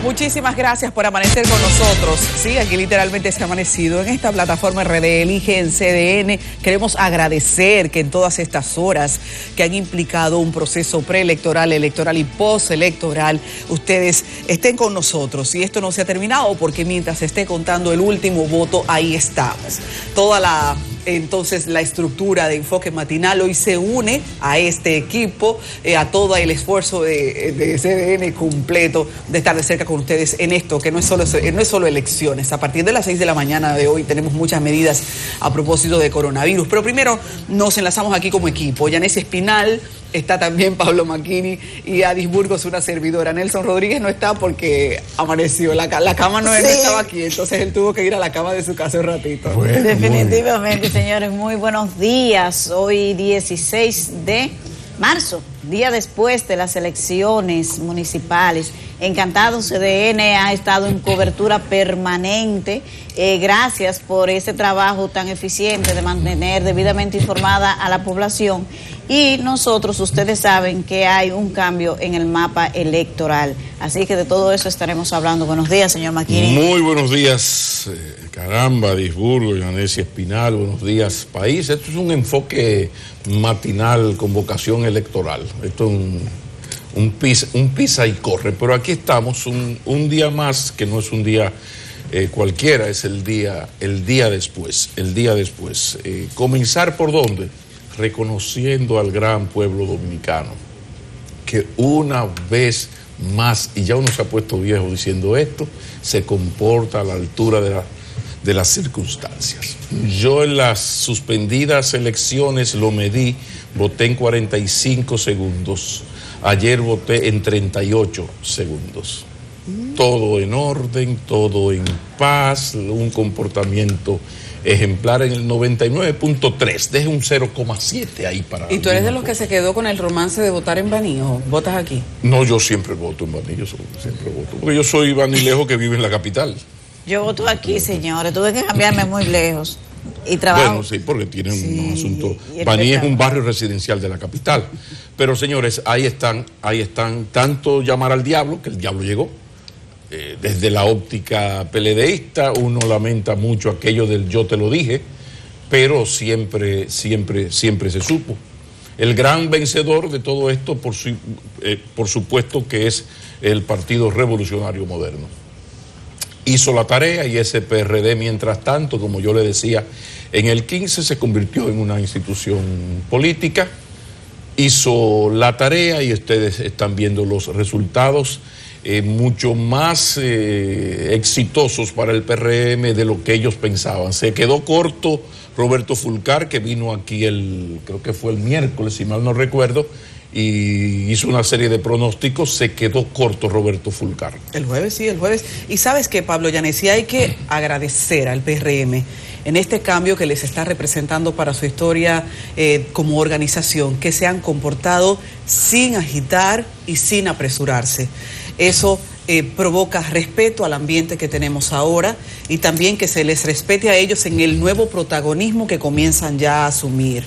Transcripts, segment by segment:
Muchísimas gracias por amanecer con nosotros. Sí, aquí literalmente se ha amanecido en esta plataforma RD Elige en CDN. Queremos agradecer que en todas estas horas que han implicado un proceso preelectoral, electoral y postelectoral, ustedes estén con nosotros. Y esto no se ha terminado porque mientras se esté contando el último voto, ahí estamos. Entonces la estructura de Enfoque Matinal hoy se une a este equipo, a todo el esfuerzo de CDN completo de estar de cerca con ustedes en esto, que no es solo elecciones. A partir de las 6 de la mañana de hoy tenemos muchas medidas a propósito de coronavirus. Pero primero nos enlazamos aquí como equipo. Yanessi Espinal, está también Pablo Macchini y Adis Burgos, una servidora. Nelson Rodríguez no está porque amaneció. La cama no estaba aquí, entonces él tuvo que ir a la cama de su casa un ratito. Bueno, definitivamente, señores, muy buenos días. Hoy 16 de marzo, día después de las elecciones municipales. Encantado, CDN ha estado en cobertura permanente. Gracias por ese trabajo tan eficiente de mantener debidamente informada a la población. Y nosotros, ustedes saben que hay un cambio en el mapa electoral. Así que de todo eso estaremos hablando. Buenos días, señor Macchini. Muy buenos días, caramba, Adis Burgos, Yanessi Espinal, buenos días, país. Esto es un enfoque matinal con vocación electoral. Esto es un pisa y corre. Pero aquí estamos, un día más, que no es un día cualquiera, es el día después. ¿Comenzar por dónde? Reconociendo al gran pueblo dominicano, que una vez más, y ya uno se ha puesto viejo diciendo esto, se comporta a la altura de las circunstancias. Yo en las suspendidas elecciones lo medí, voté en 45 segundos, ayer voté en 38 segundos. Todo en orden, todo en paz, un comportamiento ejemplar en el 99.3, deje un 0,7 ahí para... ¿Y tú eres de los que se quedó con el romance de votar en Baní? ¿Votas aquí? No, yo siempre voto en Baní, siempre voto, porque yo soy banilejo que vive en la capital. Yo voto aquí, señores, tuve que cambiarme muy lejos y trabajo. Bueno, sí, porque tienen un asunto... Baní es un barrio residencial de la capital, pero señores, ahí están, tanto llamar al diablo, que el diablo llegó. Desde la óptica peledeísta, uno lamenta mucho aquello del yo te lo dije, pero siempre se supo. El gran vencedor de todo esto, por supuesto, que es el Partido Revolucionario Moderno. Hizo la tarea y ese PRD, mientras tanto, como yo le decía, en el 15 se convirtió en una institución política, hizo la tarea y ustedes están viendo los resultados mucho más exitosos para el PRM de lo que ellos pensaban. Se quedó corto Roberto Fulcar, que vino aquí creo que fue el miércoles, si mal no recuerdo, y hizo una serie de pronósticos. Se quedó corto Roberto Fulcar. El jueves, sí, el jueves. Y sabes qué, Pablo Yanessi, hay que agradecer al PRM en este cambio que les está representando para su historia como organización, que se han comportado sin agitar y sin apresurarse. Eso provoca respeto al ambiente que tenemos ahora y también que se les respete a ellos en el nuevo protagonismo que comienzan ya a asumir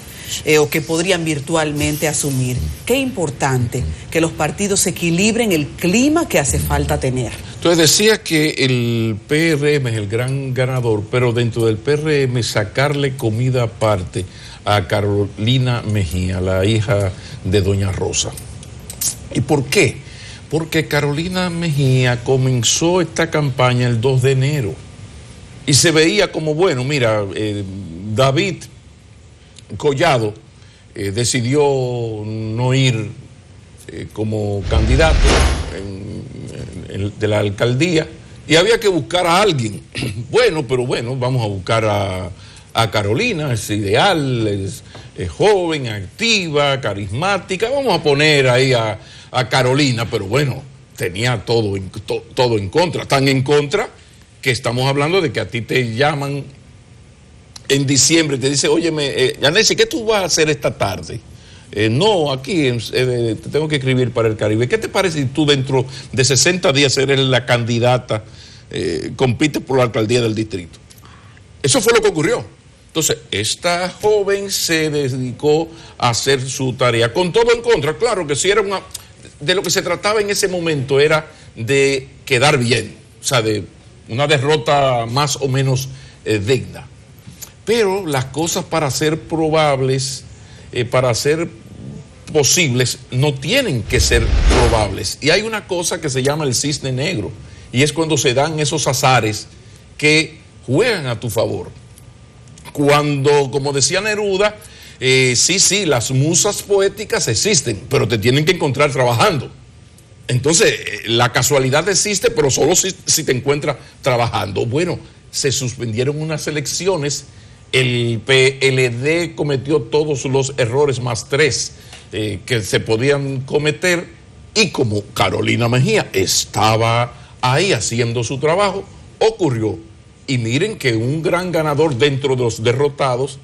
o que podrían virtualmente asumir. Qué importante que los partidos equilibren el clima que hace falta tener. Entonces decía que el PRM es el gran ganador, pero dentro del PRM sacarle comida aparte a Carolina Mejía, la hija de doña Rosa. ¿Y por qué? Porque Carolina Mejía comenzó esta campaña el 2 de enero y se veía como, bueno, mira, David Collado decidió no ir como candidato de la alcaldía y había que buscar a alguien. Bueno, vamos a buscar a Carolina, es ideal, es joven, activa, carismática, vamos a poner ahí a Carolina, pero bueno, tenía todo en contra, tan en contra que estamos hablando de que a ti te llaman en diciembre, te dice, óyeme, Yanessi, ¿qué tú vas a hacer esta tarde? No, aquí te tengo que escribir para el Caribe. ¿Qué te parece si tú dentro de 60 días eres la candidata, compites por la alcaldía del distrito? Eso fue lo que ocurrió. Entonces, esta joven se dedicó a hacer su tarea, con todo en contra. Claro que si era de lo que se trataba en ese momento era de quedar bien, o sea, de una derrota más o menos digna. Pero las cosas para ser probables, para ser posibles, no tienen que ser probables. Y hay una cosa que se llama el cisne negro, y es cuando se dan esos azares que juegan a tu favor. Cuando, como decía Neruda, sí, las musas poéticas existen, pero te tienen que encontrar trabajando. Entonces, la casualidad existe, pero solo si te encuentras trabajando. Bueno, se suspendieron unas elecciones, el PLD cometió todos los errores más 3 que se podían cometer, y como Carolina Mejía estaba ahí haciendo su trabajo, ocurrió. Y miren que un gran ganador dentro de los derrotados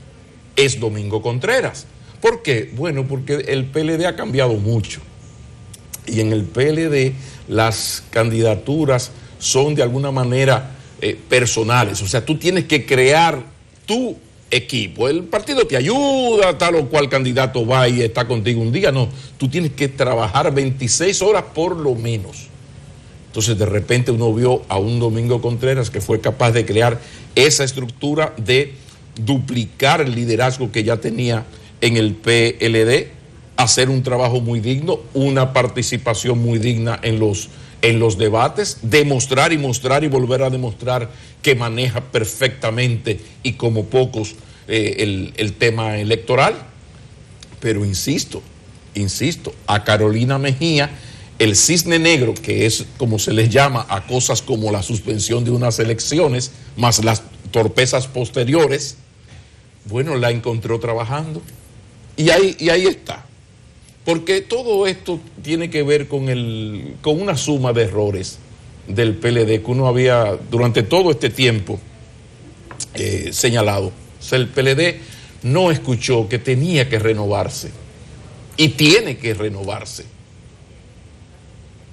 es Domingo Contreras. ¿Por qué? Bueno, porque el PLD ha cambiado mucho. Y en el PLD las candidaturas son de alguna manera personales. O sea, tú tienes que crear tu equipo. El partido te ayuda, tal o cual candidato va y está contigo un día. No, tú tienes que trabajar 26 horas por lo menos. Entonces, de repente uno vio a un Domingo Contreras que fue capaz de crear esa estructura, de duplicar el liderazgo que ya tenía en el PLD, hacer un trabajo muy digno, una participación muy digna en los debates, demostrar y volver a demostrar que maneja perfectamente y como pocos el tema electoral. Pero insisto, a Carolina Mejía, el cisne negro, que es como se les llama a cosas como la suspensión de unas elecciones, más las torpezas posteriores, bueno, la encontró trabajando. Y ahí está. Porque todo esto tiene que ver con una suma de errores del PLD que uno había durante todo este tiempo señalado. O sea, el PLD no escuchó que tenía que renovarse y tiene que renovarse,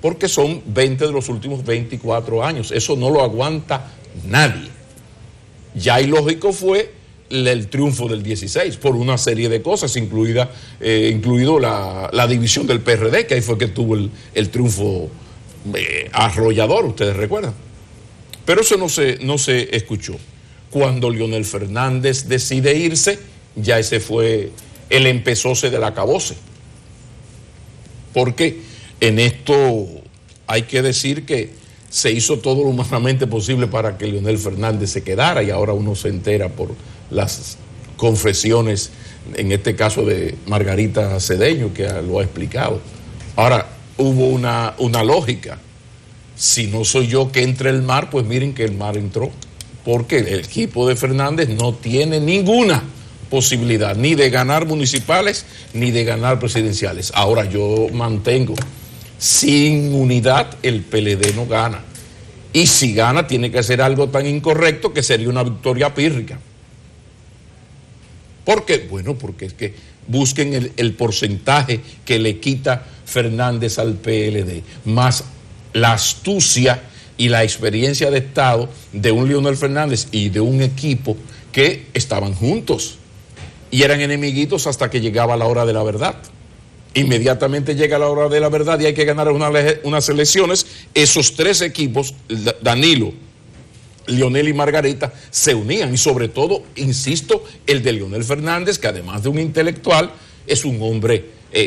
porque son 20 de los últimos 24 años. Eso no lo aguanta nadie. Ya ilógico fue el triunfo del 16 por una serie de cosas, incluido la división del PRD, que ahí fue que tuvo el triunfo arrollador, ustedes recuerdan. Pero eso no se escuchó. Cuando Leonel Fernández decide irse, ya ese fue el empezóse del acabose. Porque en esto hay que decir que se hizo todo lo humanamente posible para que Leonel Fernández se quedara, y ahora uno se entera por las confesiones, en este caso de Margarita Cedeño, que lo ha explicado. Ahora, hubo una lógica. Si no soy yo que entre el mar, pues miren que el mar entró, porque el equipo de Fernández no tiene ninguna posibilidad ni de ganar municipales ni de ganar presidenciales. Ahora, yo mantengo, sin unidad el PLD no gana. Y si gana, tiene que hacer algo tan incorrecto que sería una victoria pírrica. ¿Por qué? Bueno, porque es que busquen el porcentaje que le quita Fernández al PLD, más la astucia y la experiencia de Estado de un Leonel Fernández y de un equipo que estaban juntos y eran enemiguitos hasta que llegaba la hora de la verdad. Inmediatamente llega la hora de la verdad y hay que ganar unas elecciones. Esos 3 equipos, Danilo, Leonel y Margarita, se unían, y sobre todo, insisto, el de Leonel Fernández, que además de un intelectual, es un hombre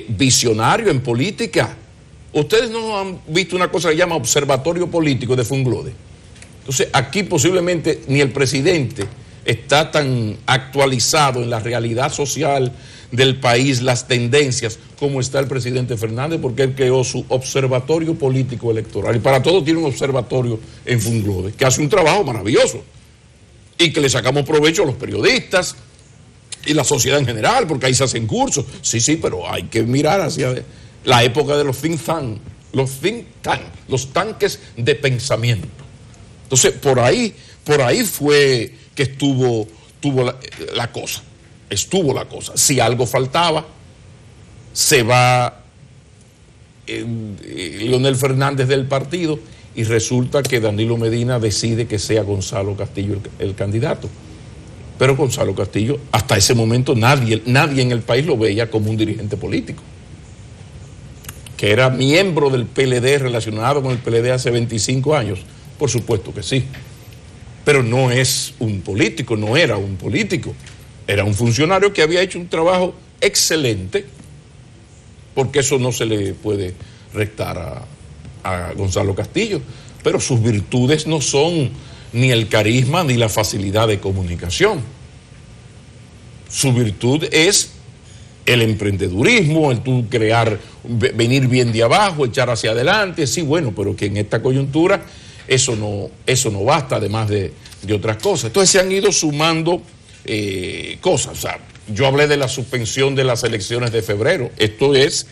visionario en política. Ustedes no han visto una cosa que se llama Observatorio Político de Funglode. Entonces, aquí posiblemente ni el presidente está tan actualizado en la realidad social del país, las tendencias, como está el presidente Fernández, porque él creó su Observatorio Político Electoral, y para todo tiene un observatorio en Funglode, que hace un trabajo maravilloso, y que le sacamos provecho a los periodistas y la sociedad en general, porque ahí se hacen cursos. Sí, pero hay que mirar hacia la época de los think tank, los tanques de pensamiento. Entonces, por ahí fue que estuvo la cosa. Si algo faltaba, se va Leonel Fernández del partido y resulta que Danilo Medina decide que sea Gonzalo Castillo el candidato. Pero Gonzalo Castillo, hasta ese momento nadie en el país lo veía como un dirigente político. que era miembro del PLD, relacionado con el PLD hace 25 años? Por supuesto que sí. Pero no es un político, no era un político. Era un funcionario que había hecho un trabajo excelente, porque eso no se le puede restar a Gonzalo Castillo. Pero sus virtudes no son ni el carisma ni la facilidad de comunicación. Su virtud es el emprendedurismo, el tú crear, venir bien de abajo, echar hacia adelante. Sí, bueno, pero que en esta coyuntura eso no basta, además de otras cosas. Entonces se han ido sumando cosas. O sea, yo hablé de la suspensión de las elecciones de febrero. Esto es,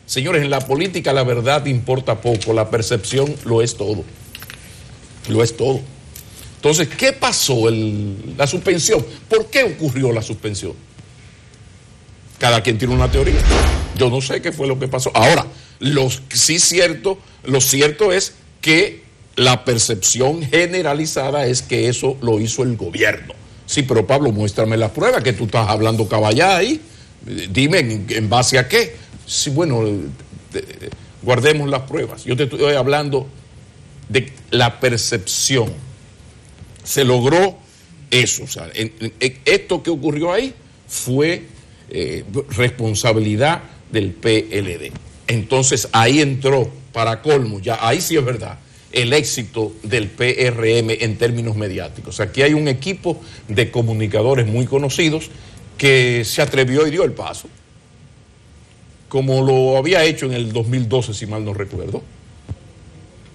señores, en la política la verdad importa poco, la percepción lo es todo. Lo es todo. Entonces, ¿qué pasó? La suspensión. ¿Por qué ocurrió la suspensión? Cada quien tiene una teoría. Yo no sé qué fue lo que pasó. Ahora, lo cierto es que la percepción generalizada es que eso lo hizo el gobierno. Sí, pero Pablo, muéstrame las pruebas, que tú estás hablando caballá ahí. Dime, ¿en base a qué? Sí, bueno, guardemos las pruebas. Yo te estoy hablando de la percepción. Se logró eso. O sea, esto que ocurrió ahí fue responsabilidad del PLD. Entonces ahí entró, para colmo, ya ahí sí es verdad, el éxito del PRM en términos mediáticos. Aquí hay un equipo de comunicadores muy conocidos que se atrevió y dio el paso, como lo había hecho en el 2012, si mal no recuerdo.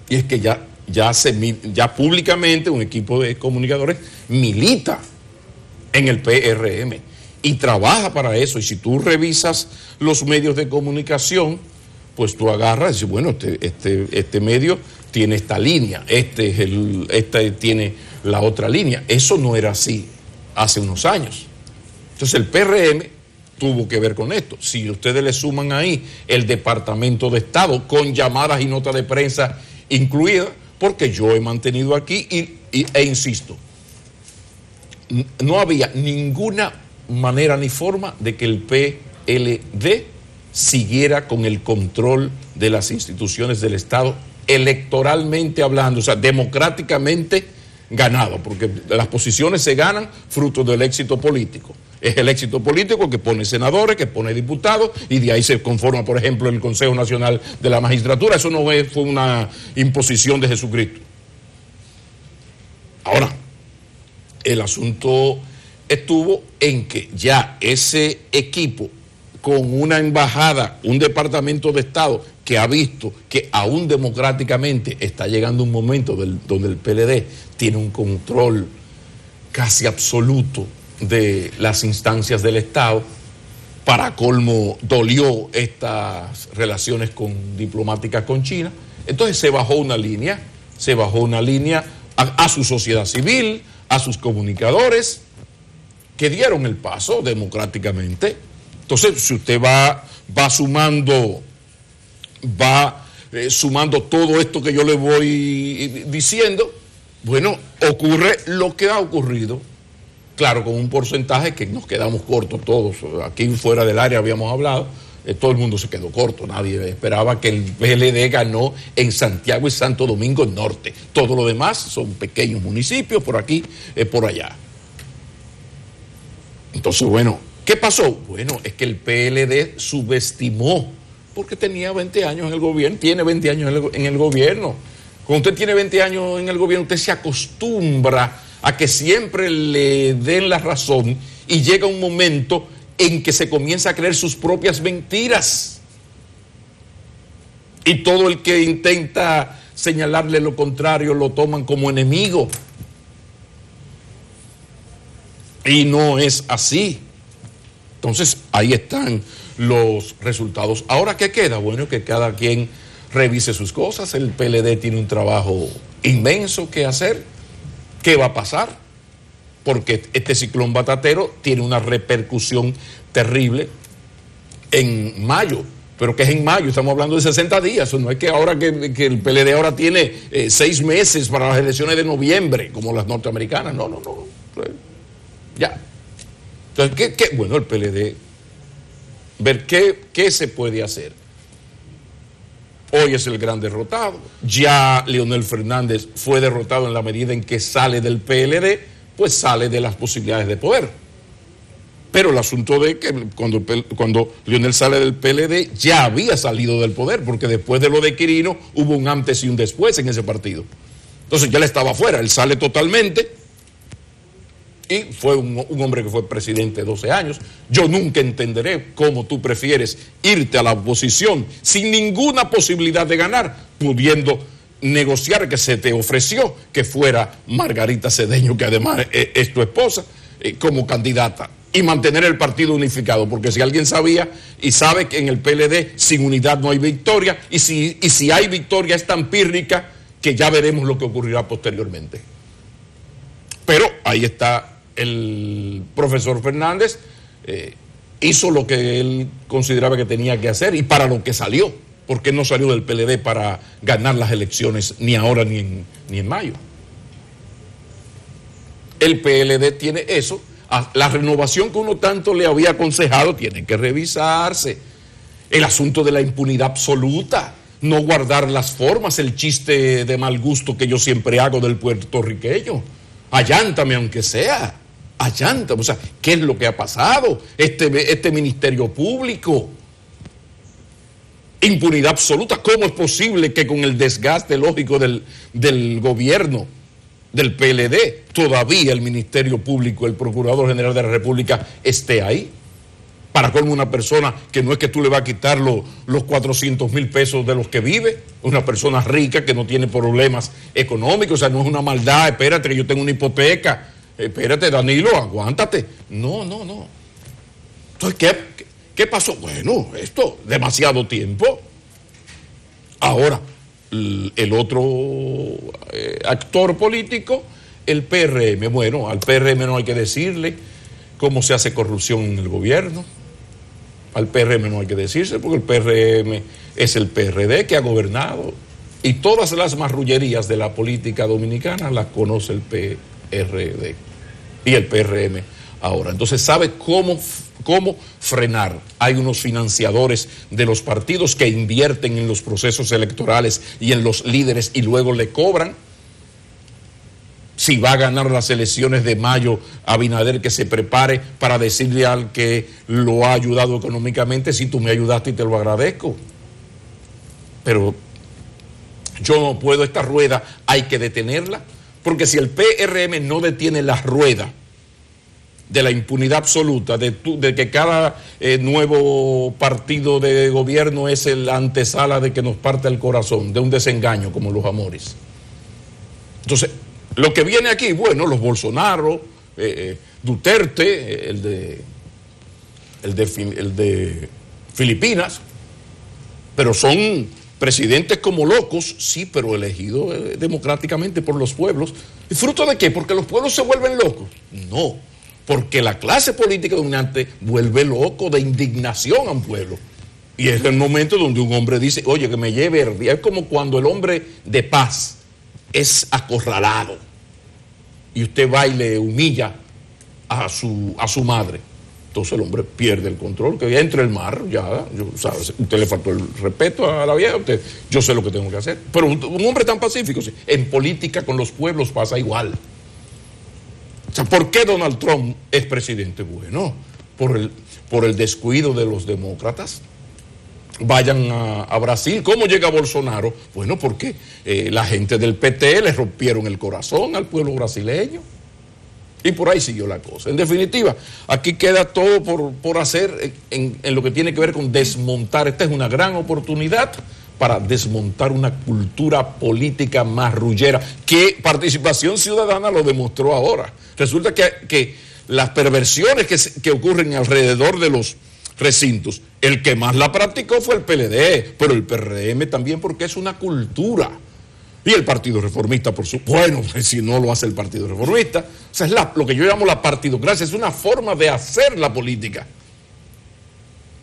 Y es que ya públicamente un equipo de comunicadores milita en el PRM y trabaja para eso. Y si tú revisas los medios de comunicación, pues tú agarras y dices, bueno, este medio tiene esta línea, este tiene la otra línea. Eso no era así hace unos años. Entonces el PRM tuvo que ver con esto. Si ustedes le suman ahí el Departamento de Estado con llamadas y notas de prensa incluidas, porque yo he mantenido aquí e insisto, no había ninguna manera ni forma de que el PLD siguiera con el control de las instituciones del Estado, electoralmente hablando, o sea, democráticamente ganado, porque las posiciones se ganan fruto del éxito político. Es el éxito político que pone senadores, que pone diputados, y de ahí se conforma, por ejemplo, el Consejo Nacional de la Magistratura. Eso no fue una imposición de Jesucristo. Ahora, el asunto estuvo en que ya ese equipo, con una embajada, un departamento de Estado que ha visto que aún democráticamente está llegando un momento donde el PLD tiene un control casi absoluto de las instancias del Estado. Para colmo, dolió estas relaciones diplomáticas con China. Entonces se bajó una línea a su sociedad civil, a sus comunicadores, que dieron el paso democráticamente. Entonces, si usted va sumando todo esto que yo le voy diciendo, bueno, ocurre lo que ha ocurrido. Claro, con un porcentaje que nos quedamos cortos todos. Aquí fuera del área habíamos hablado, todo el mundo se quedó corto. Nadie esperaba que el PLD ganó en Santiago y Santo Domingo Norte. Todo lo demás son pequeños municipios, por aquí, por allá. Entonces, bueno, ¿qué pasó? Bueno, es que el PLD subestimó, porque tenía 20 años en el gobierno, tiene 20 años en el gobierno. Cuando usted tiene 20 años en el gobierno, usted se acostumbra a que siempre le den la razón y llega un momento en que se comienza a creer sus propias mentiras. Y todo el que intenta señalarle lo contrario lo toman como enemigo. Y no es así. Entonces, ahí están los resultados. Ahora, ¿qué queda? Bueno, que cada quien revise sus cosas. El PLD tiene un trabajo inmenso que hacer. ¿Qué va a pasar? Porque este ciclón batatero tiene una repercusión terrible en mayo. Pero que es en mayo, estamos hablando de 60 días. No es que ahora que el PLD ahora tiene 6 meses para las elecciones de noviembre, como las norteamericanas. No. Ya. Entonces, bueno, el PLD, ver qué se puede hacer. Hoy es el gran derrotado. Ya Leonel Fernández fue derrotado en la medida en que sale del PLD, pues sale de las posibilidades de poder. Pero el asunto de que cuando Leonel sale del PLD ya había salido del poder, porque después de lo de Quirino hubo un antes y un después en ese partido. Entonces ya él estaba afuera, él sale totalmente y fue un hombre que fue presidente 12 años. Yo nunca entenderé cómo tú prefieres irte a la oposición sin ninguna posibilidad de ganar, pudiendo negociar, que se te ofreció que fuera Margarita Cedeño, que además es tu esposa, como candidata, y mantener el partido unificado, porque si alguien sabía y sabe que en el PLD sin unidad no hay victoria, y si hay victoria es tan pírrica que ya veremos lo que ocurrirá posteriormente. Pero ahí está el profesor Fernández, hizo lo que él consideraba que tenía que hacer y para lo que salió, porque no salió del PLD para ganar las elecciones ni ahora ni en mayo. El PLD tiene eso, la renovación que uno tanto le había aconsejado tiene que revisarse, el asunto de la impunidad absoluta, no guardar las formas, el chiste de mal gusto que yo siempre hago del puertorriqueño, allántame aunque sea, allántame, o sea, ¿qué es lo que ha pasado? Este Ministerio Público, impunidad absoluta, ¿cómo es posible que con el desgaste lógico del gobierno, del PLD, todavía el Ministerio Público, el Procurador General de la República esté ahí? Para colmo, una persona que no es que tú le vas a quitar los 400,000 pesos de los que vive, una persona rica que no tiene problemas económicos, o sea, no es una maldad, espérate que yo tengo una hipoteca, espérate Danilo, aguántate. No. Entonces, ¿qué pasó? Bueno, esto, demasiado tiempo. Ahora, el otro actor político, el PRM, bueno, al PRM no hay que decirle cómo se hace corrupción en el gobierno. Al PRM no hay que decirse, porque el PRM es el PRD que ha gobernado y todas las marrullerías de la política dominicana las conoce el PRD y el PRM ahora. Entonces sabe cómo frenar. Hay unos financiadores de los partidos que invierten en los procesos electorales y en los líderes y luego le cobran. Si va a ganar las elecciones de mayo, Abinader que se prepare para decirle al que lo ha ayudado económicamente, si tú me ayudaste y te lo agradezco. Pero yo no puedo, esta rueda hay que detenerla, porque si el PRM no detiene la rueda de la impunidad absoluta, de que cada nuevo partido de gobierno es la antesala de que nos parte el corazón, de un desengaño como los amores. Entonces, lo que viene aquí, bueno, los Bolsonaro, Duterte, el de Filipinas, pero son presidentes como locos, sí, pero elegidos democráticamente por los pueblos. ¿Y fruto de qué? ¿Porque los pueblos se vuelven locos? No, porque la clase política dominante vuelve loco de indignación a un pueblo. Y es el momento donde un hombre dice, oye, que me lleve, es como cuando el hombre de paz es acorralado y usted va y le humilla a su madre. Entonces el hombre pierde el control, que entre el mar, ya, ¿sabes? Usted le faltó el respeto a la vieja, yo sé lo que tengo que hacer. Pero un hombre tan pacífico, sí, en política con los pueblos pasa igual. O sea, ¿por qué Donald Trump es presidente? Bueno, por el descuido de los demócratas. Vayan a Brasil. ¿Cómo llega Bolsonaro? Bueno, porque la gente del PT le rompieron el corazón al pueblo brasileño. Y por ahí siguió la cosa. En definitiva, aquí queda todo por hacer en lo que tiene que ver con desmontar. Esta es una gran oportunidad para desmontar una cultura política marrullera, que Participación Ciudadana lo demostró ahora. Resulta que las perversiones que ocurren alrededor de los recintos, el que más la practicó fue el PLD, pero el PRM también, porque es una cultura. Y el Partido Reformista, por supuesto, bueno, si no lo hace el Partido Reformista, o sea, es lo que yo llamo la partidocracia, es una forma de hacer la política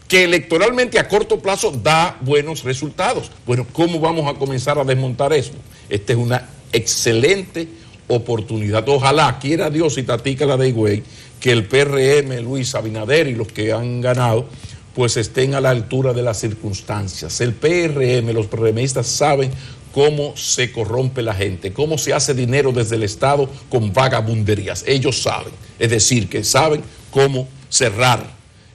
que electoralmente a corto plazo da buenos resultados. Bueno, ¿cómo vamos a comenzar a desmontar eso? Esta es una excelente oportunidad. Ojalá, quiera Dios y Tatica la de Higüey, que el PRM, Luis Abinader y los que han ganado pues estén a la altura de las circunstancias. El PRM, los PRMistas saben cómo se corrompe la gente, cómo se hace dinero desde el Estado con vagabunderías. Ellos saben, es decir, que saben cómo cerrar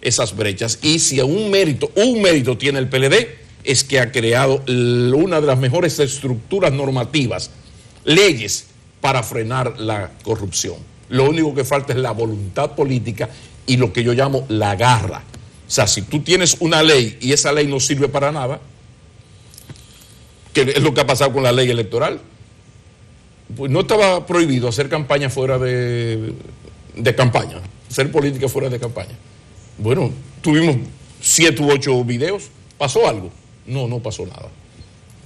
esas brechas. Y si un mérito tiene el PLD, es que ha creado una de las mejores estructuras normativas, leyes para frenar la corrupción. Lo único que falta es la voluntad política y lo que yo llamo la garra. O sea, si tú tienes una ley y esa ley no sirve para nada, que es lo que ha pasado con la ley electoral, pues no estaba prohibido hacer campaña fuera de campaña, hacer política fuera de campaña. Bueno, tuvimos 7 u 8 videos, ¿pasó algo? No pasó nada.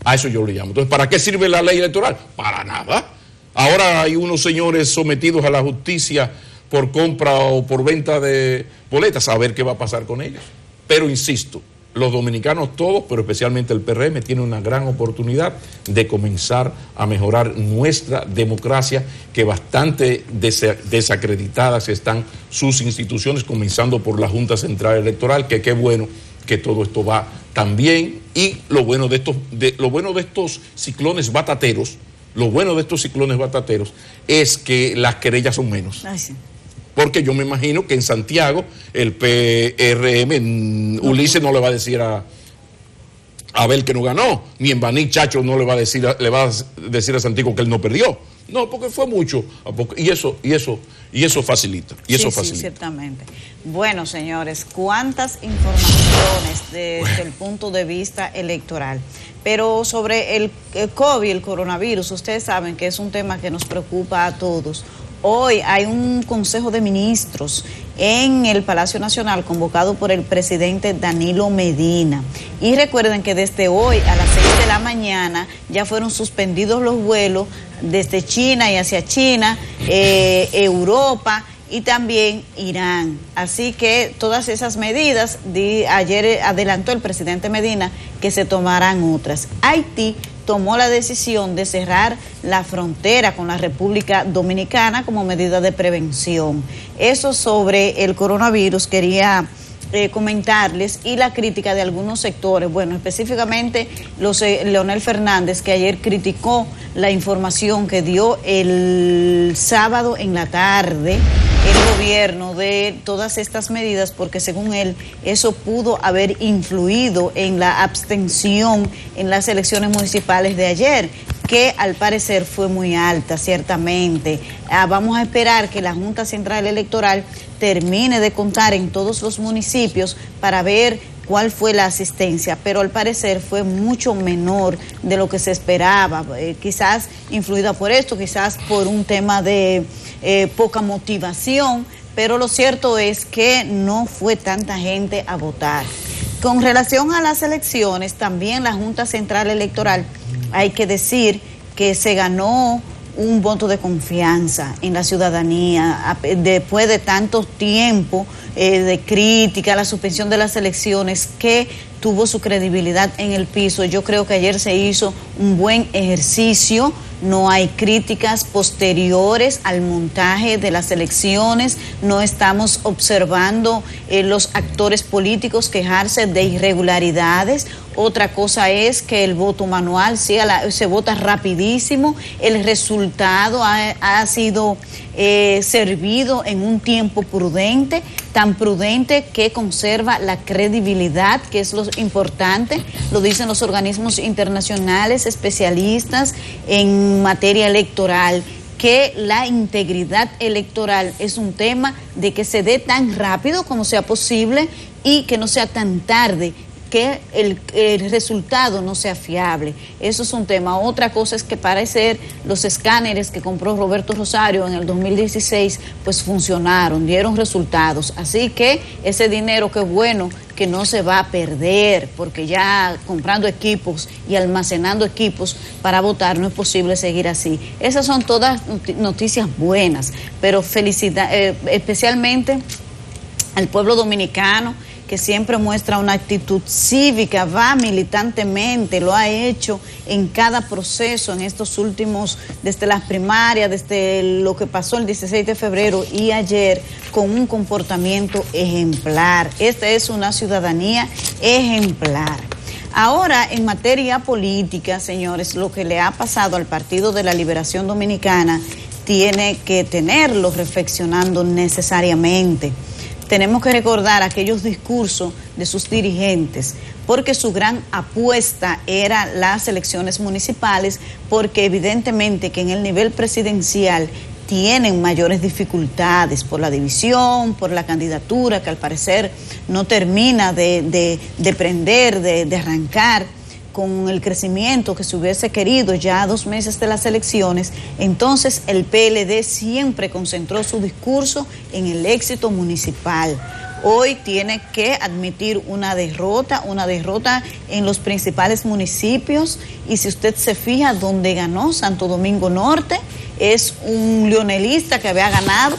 A eso yo le llamo. Entonces, ¿para qué sirve la ley electoral? Para nada. Ahora hay unos señores sometidos a la justicia por compra o por venta de boletas, a ver qué va a pasar con ellos. Pero insisto, los dominicanos todos, pero especialmente el PRM, tiene una gran oportunidad de comenzar a mejorar nuestra democracia, que bastante desacreditadas están sus instituciones, comenzando por la Junta Central Electoral, que qué bueno que todo esto va tan bien. Y lo bueno de estos ciclones batateros, es que las querellas son menos. Ay, sí. Porque yo me imagino que en Santiago el PRM, Ulises no le va a decir a Abel que no ganó, ni en Baní Chacho no le va a decir a Santiago que él no perdió. No, porque fue mucho. Y eso facilita. Sí, ciertamente. Bueno, señores, cuántas informaciones desde el punto de vista electoral. Pero sobre el COVID, el coronavirus, ustedes saben que es un tema que nos preocupa a todos. Hoy hay un Consejo de Ministros en el Palacio Nacional convocado por el presidente Danilo Medina. Y recuerden que desde hoy a las 6 de la mañana ya fueron suspendidos los vuelos desde China y hacia China, Europa y también Irán. Así que todas esas medidas, ayer adelantó el presidente Medina que se tomarán otras. Haití tomó la decisión de cerrar la frontera con la República Dominicana como medida de prevención. Eso sobre el coronavirus quería comentarles, y la crítica de algunos sectores, bueno, específicamente Leonel Fernández, que ayer criticó la información que dio el sábado en la tarde el gobierno de todas estas medidas, porque según él eso pudo haber influido en la abstención en las elecciones municipales de ayer, que al parecer fue muy alta, ciertamente. Vamos a esperar que la Junta Central Electoral termine de contar en todos los municipios para ver cuál fue la asistencia, pero al parecer fue mucho menor de lo que se esperaba, quizás influida por esto, quizás por un tema de poca motivación, pero lo cierto es que no fue tanta gente a votar. Con relación a las elecciones, también la Junta Central Electoral, hay que decir que se ganó un voto de confianza en la ciudadanía después de tanto tiempo de crítica, la suspensión de las elecciones, que tuvo su credibilidad en el piso. Yo creo que ayer se hizo un buen ejercicio, no hay críticas posteriores al montaje de las elecciones, no estamos observando los actores políticos quejarse de irregularidades. Otra cosa es que el voto manual se vota rapidísimo, el resultado ha sido servido en un tiempo prudente, tan prudente que conserva la credibilidad, que es lo importante, lo dicen los organismos internacionales especialistas en materia electoral, que la integridad electoral es un tema de que se dé tan rápido como sea posible y que no sea tan tarde, que el resultado no sea fiable. Eso es un tema. Otra cosa es que parecer los escáneres que compró Roberto Rosario en el 2016 pues funcionaron, dieron resultados. Así que ese dinero, qué bueno que no se va a perder, porque ya comprando equipos y almacenando equipos para votar no es posible seguir así. Esas son todas noticias buenas, pero especialmente al pueblo dominicano que siempre muestra una actitud cívica, va militantemente, lo ha hecho en cada proceso, en estos últimos, desde las primarias, desde lo que pasó el 16 de febrero y ayer, con un comportamiento ejemplar. Esta es una ciudadanía ejemplar. Ahora, en materia política, señores, lo que le ha pasado al Partido de la Liberación Dominicana tiene que tenerlo reflexionando necesariamente. Tenemos que recordar aquellos discursos de sus dirigentes, porque su gran apuesta era las elecciones municipales, porque evidentemente que en el nivel presidencial tienen mayores dificultades por la división, por la candidatura que al parecer no termina de prender, de arrancar con el crecimiento que se hubiese querido ya a 2 meses de las elecciones. Entonces el PLD siempre concentró su discurso en el éxito municipal. Hoy tiene que admitir una derrota en los principales municipios, y si usted se fija, donde ganó Santo Domingo Norte, es un leonelista que había ganado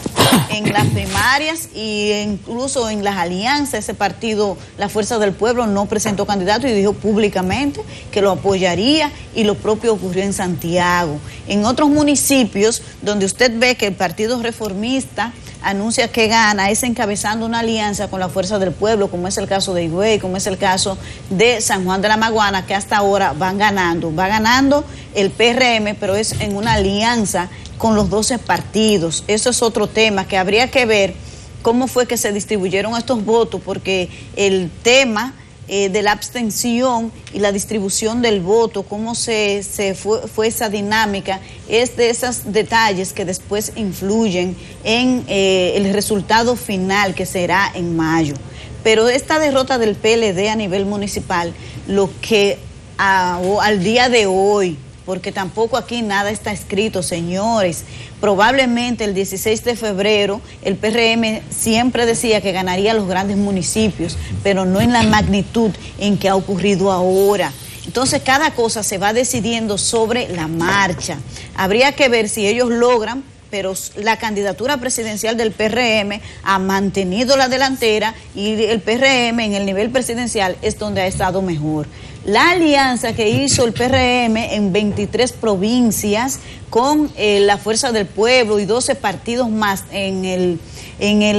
en las primarias e incluso en las alianzas. Ese partido, la Fuerza del Pueblo, no presentó candidato y dijo públicamente que lo apoyaría, y lo propio ocurrió en Santiago. En otros municipios donde usted ve que el Partido Reformista anuncia que gana, es encabezando una alianza con la Fuerza del Pueblo, como es el caso de Higüey, como es el caso de San Juan de la Maguana, que hasta ahora va ganando el PRM, pero es en una alianza con los 12 partidos. Eso es otro tema que habría que ver cómo fue que se distribuyeron estos votos, porque el tema de la abstención y la distribución del voto, cómo fue esa dinámica, es de esos detalles que después influyen en el resultado final, que será en mayo. Pero esta derrota del PLD a nivel municipal, lo que al día de hoy, porque tampoco aquí nada está escrito, señores. Probablemente el 16 de febrero el PRM siempre decía que ganaría los grandes municipios, pero no en la magnitud en que ha ocurrido ahora. Entonces cada cosa se va decidiendo sobre la marcha. Habría que ver si ellos logran, pero la candidatura presidencial del PRM ha mantenido la delantera, y el PRM en el nivel presidencial es donde ha estado mejor. La alianza que hizo el PRM en 23 provincias con la Fuerza del Pueblo y 12 partidos más en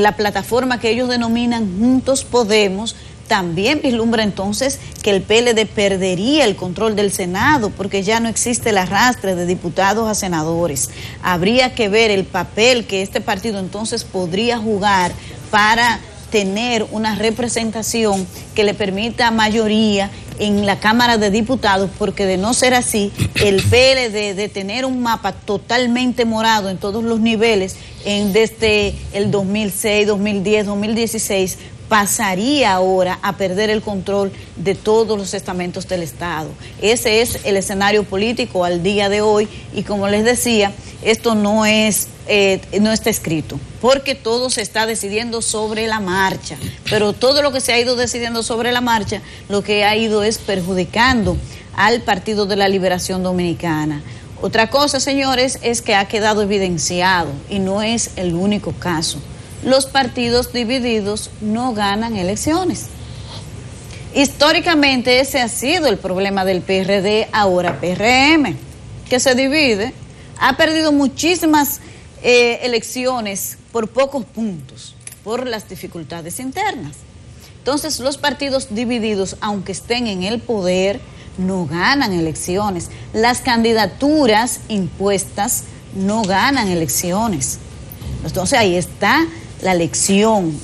la plataforma que ellos denominan Juntos Podemos, también vislumbra entonces que el PLD perdería el control del Senado, porque ya no existe el arrastre de diputados a senadores. Habría que ver el papel que este partido entonces podría jugar para tener una representación que le permita mayoría en la Cámara de Diputados, porque de no ser así, el PLD, de tener un mapa totalmente morado en todos los niveles, desde el 2006, 2010, 2016, pasaría ahora a perder el control de todos los estamentos del Estado. Ese es el escenario político al día de hoy, y como les decía, esto no está escrito, porque todo se está decidiendo sobre la marcha, pero todo lo que se ha ido decidiendo sobre la marcha, lo que ha ido es perjudicando al Partido de la Liberación Dominicana. Otra cosa, señores, es que ha quedado evidenciado, y no es el único caso: los partidos divididos no ganan elecciones. Históricamente ese ha sido el problema del PRD, ahora PRM, que se divide, ha perdido muchísimas elecciones por pocos puntos, por las dificultades internas. Entonces los partidos divididos, aunque estén en el poder, no ganan elecciones. Las candidaturas impuestas no ganan elecciones. Entonces ahí está la lección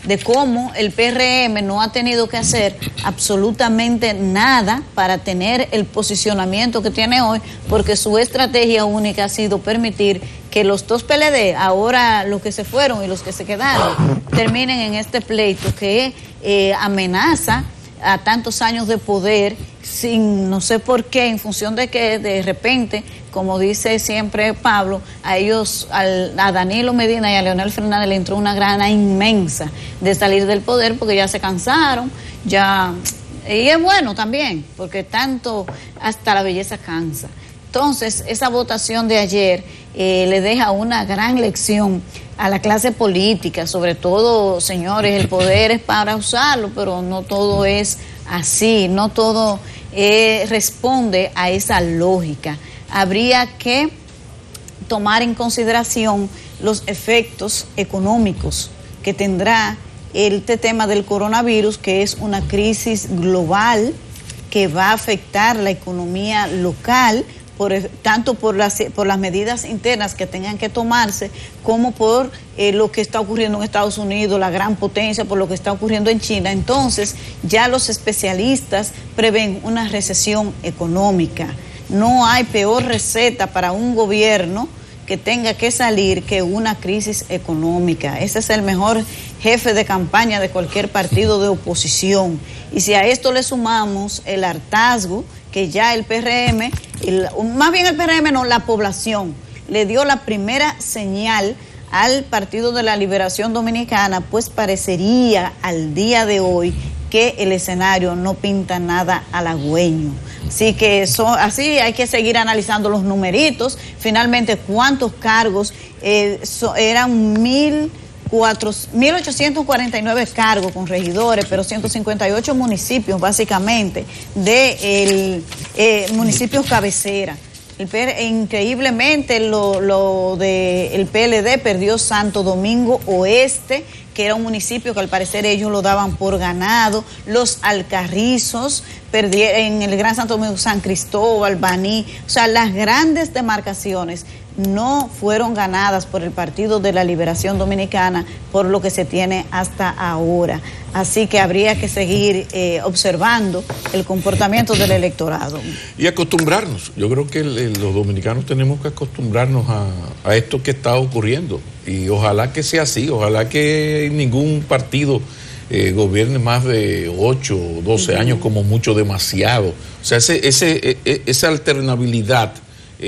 de cómo el PRM no ha tenido que hacer absolutamente nada para tener el posicionamiento que tiene hoy, porque su estrategia única ha sido permitir que los dos PLD, ahora los que se fueron y los que se quedaron, terminen en este pleito que amenaza a tantos años de poder, sin no sé por qué, en función de que de repente, como dice siempre Pablo, a ellos, a Danilo Medina y a Leonel Fernández le entró una gana inmensa de salir del poder, porque ya se cansaron, y es bueno también, porque tanto hasta la belleza cansa. Entonces, esa votación de ayer le deja una gran lección a la clase política, sobre todo, señores, el poder es para usarlo, pero no todo es así, no todo responde a esa lógica. Habría que tomar en consideración los efectos económicos que tendrá este tema del coronavirus, que es una crisis global que va a afectar la economía local, tanto por las medidas internas que tengan que tomarse, como por lo que está ocurriendo en Estados Unidos, la gran potencia, por lo que está ocurriendo en China. Entonces, ya los especialistas prevén una recesión económica. No hay peor receta para un gobierno que tenga que salir que una crisis económica. Ese es el mejor jefe de campaña de cualquier partido de oposición. Y si a esto le sumamos el hartazgo que ya el PRM, más bien el PRM no, la población, le dio la primera señal al Partido de la Liberación Dominicana, pues parecería al día de hoy que el escenario no pinta nada halagüeño. Así que así hay que seguir analizando los numeritos. Finalmente, ¿cuántos cargos? Eran 1.849 cargos con regidores, pero 158 municipios básicamente de municipios cabecera. Increíblemente lo de el PLD perdió Santo Domingo Oeste, que era un municipio que al parecer ellos lo daban por ganado. Los Alcarrizos perdieron en el Gran Santo Domingo, San Cristóbal, Baní. O sea, las grandes demarcaciones no fueron ganadas por el Partido de la Liberación Dominicana, por lo que se tiene hasta ahora. Así que habría que seguir observando el comportamiento del electorado. Y acostumbrarnos. Yo creo que los dominicanos tenemos que acostumbrarnos a esto que está ocurriendo. Y ojalá que sea así, ojalá que ningún partido gobierne más de 8 o 12 años, como mucho, demasiado. O sea, esa alternabilidad,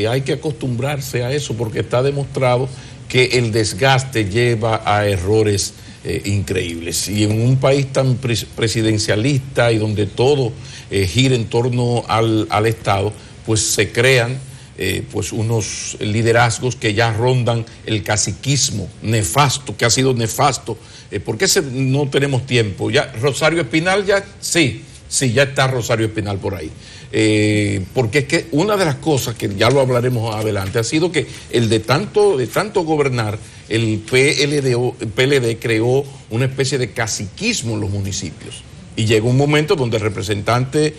hay que acostumbrarse a eso, porque está demostrado que el desgaste lleva a errores increíbles. Y en un país tan presidencialista y donde todo gira en torno al Estado, pues se crean pues unos liderazgos que ya rondan el caciquismo nefasto, que ha sido nefasto. ¿Por qué no tenemos tiempo? Ya Rosario Espinal ya, sí, ya está Rosario Espinal por ahí. Porque es que una de las cosas que ya lo hablaremos adelante ha sido que de tanto gobernar, el PLD creó una especie de caciquismo en los municipios. Y llegó un momento donde el representante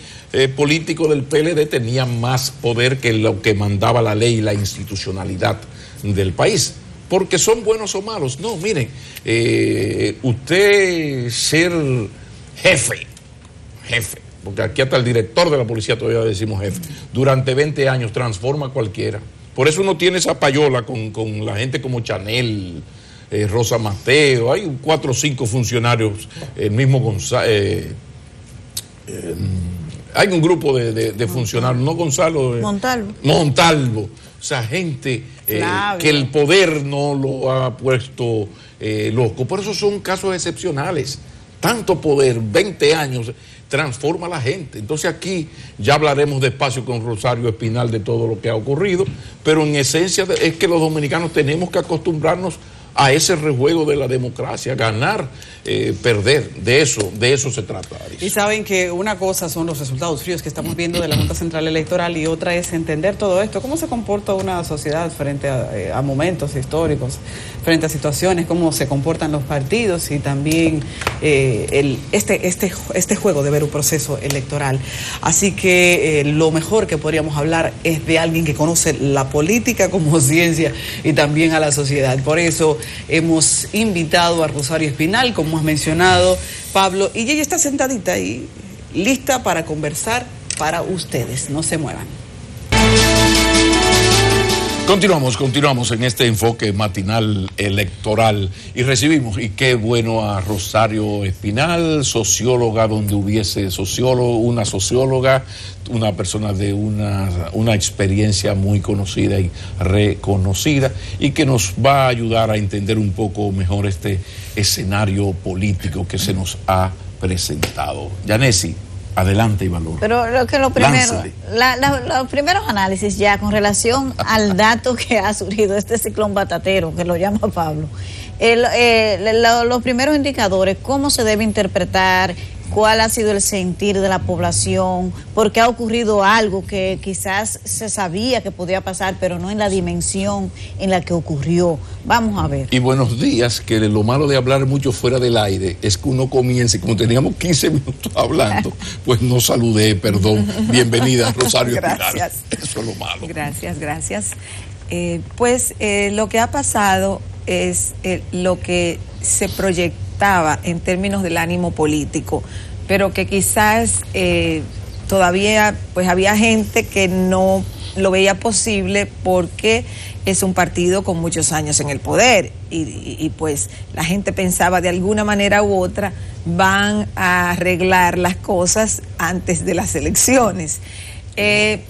político del PLD tenía más poder que lo que mandaba la ley y la institucionalidad del país. Porque son buenos o malos. No, miren, usted ser jefe, porque aquí hasta el director de la policía todavía decimos jefe, durante 20 años transforma a cualquiera. Por eso uno tiene esa payola con la gente como Chanel, Rosa Mateo, hay 4 o 5 funcionarios, el mismo Gonzalo, hay un grupo de funcionarios, no Gonzalo, Montalvo, o sea, gente que el poder no lo ha puesto loco. Por eso son casos excepcionales. Tanto poder, 20 años, transforma a la gente. Entonces aquí ya hablaremos despacio con Rosario Espinal de todo lo que ha ocurrido, pero en esencia es que los dominicanos tenemos que acostumbrarnos a ese rejuego de la democracia, ganar, perder, de eso se trata, Aris. Y saben que una cosa son los resultados fríos que estamos viendo de la Junta Central Electoral y otra es entender todo esto, cómo se comporta una sociedad frente a momentos históricos, frente a situaciones, cómo se comportan los partidos y también este juego de ver un proceso electoral. Así que lo mejor que podríamos hablar es de alguien que conoce la política como ciencia y también a la sociedad. Por eso hemos invitado a Rosario Espinal, como has mencionado, Pablo, y ella está sentadita ahí, lista para conversar para ustedes. No se muevan. Continuamos en este enfoque matinal electoral y recibimos, y qué bueno, a Rosario Espinal, socióloga donde hubiese sociólogo, una socióloga, una persona de una experiencia muy conocida y reconocida y que nos va a ayudar a entender un poco mejor este escenario político que se nos ha presentado. Yanesi, Adelante y valor. Pero los primeros análisis ya con relación al dato que ha surgido, este ciclón batatero, que lo llama Pablo, los primeros indicadores, ¿cómo se debe interpretar? ¿Cuál ha sido el sentir de la población? Porque ha ocurrido algo que quizás se sabía que podía pasar, pero no en la dimensión en la que ocurrió. Vamos a ver. Y buenos días, que lo malo de hablar mucho fuera del aire es que uno comience, como teníamos 15 minutos hablando, pues no saludé, perdón. Bienvenida, Rosario. Gracias. Eso es lo malo. Gracias. Lo que ha pasado es lo que se proyectaba en términos del ánimo político, pero que quizás todavía pues había gente que no lo veía posible porque es un partido con muchos años en el poder y pues la gente pensaba de alguna manera u otra van a arreglar las cosas antes de las elecciones.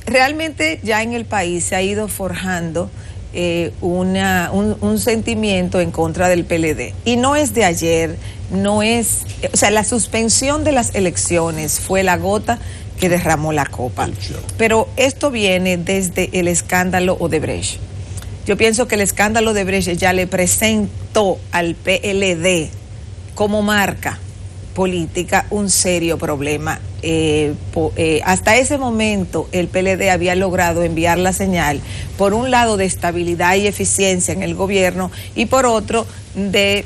Realmente ya en el país se ha ido forjando un sentimiento en contra del PLD. Y no es de ayer, la suspensión de las elecciones fue la gota que derramó la copa. Pero esto viene desde el escándalo Odebrecht. Yo pienso que el escándalo Odebrecht ya le presentó al PLD como marca política un serio problema. Hasta ese momento el PLD había logrado enviar la señal, por un lado, de estabilidad y eficiencia en el gobierno, y por otro, de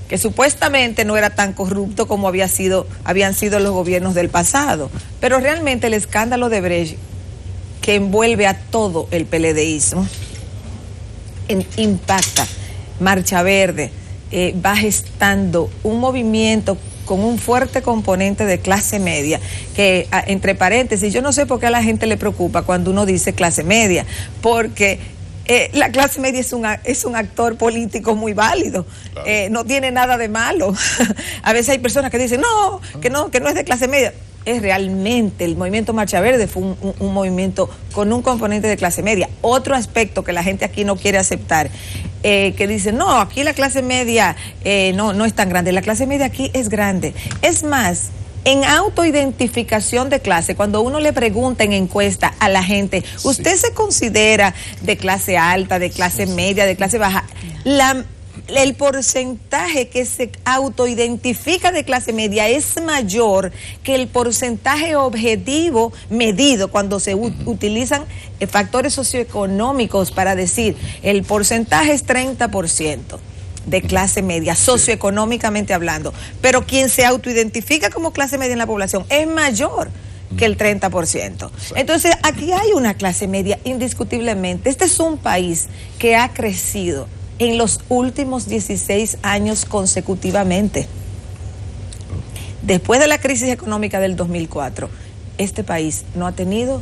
que supuestamente no era tan corrupto como habían sido los gobiernos del pasado. Pero realmente el escándalo de Odebrecht, que envuelve a todo el PLDismo, impacta. Marcha Verde va gestando un movimiento con un fuerte componente de clase media, que entre paréntesis, yo no sé por qué a la gente le preocupa cuando uno dice clase media, porque la clase media es un actor político muy válido, claro. No tiene nada de malo. A veces hay personas que dicen que no es de clase media. Es realmente, el movimiento Marcha Verde fue un movimiento con un componente de clase media. Otro aspecto que la gente aquí no quiere aceptar, que dice, no, aquí la clase media no es tan grande. La clase media aquí es grande. Es más, en autoidentificación de clase, cuando uno le pregunta en encuesta a la gente, ¿usted se considera de clase alta, de clase media, de clase baja? El porcentaje que se autoidentifica de clase media es mayor que el porcentaje objetivo medido cuando se utilizan factores socioeconómicos para decir el porcentaje es 30% de clase media, socioeconómicamente hablando, pero quien se autoidentifica como clase media en la población es mayor que el 30%. Entonces, aquí hay una clase media indiscutiblemente. Este es un país que ha crecido en los últimos 16 años consecutivamente. Después de la crisis económica del 2004, este país no ha tenido,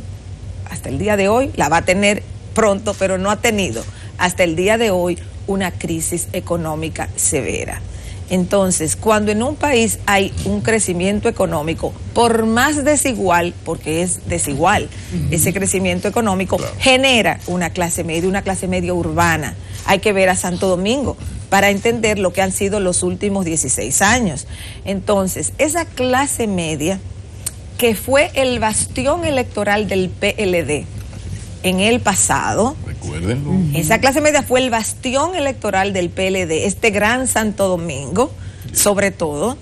hasta el día de hoy, la va a tener pronto, pero no ha tenido hasta el día de hoy una crisis económica severa. Entonces, cuando en un país hay un crecimiento económico, por más desigual, porque es desigual, ese crecimiento económico genera una clase media urbana. Hay que ver a Santo Domingo para entender lo que han sido los últimos 16 años. Entonces, esa clase media, que fue el bastión electoral del PLD en el pasado, recuérdenlo, esa clase media fue el bastión electoral del PLD, este gran Santo Domingo, sobre todo,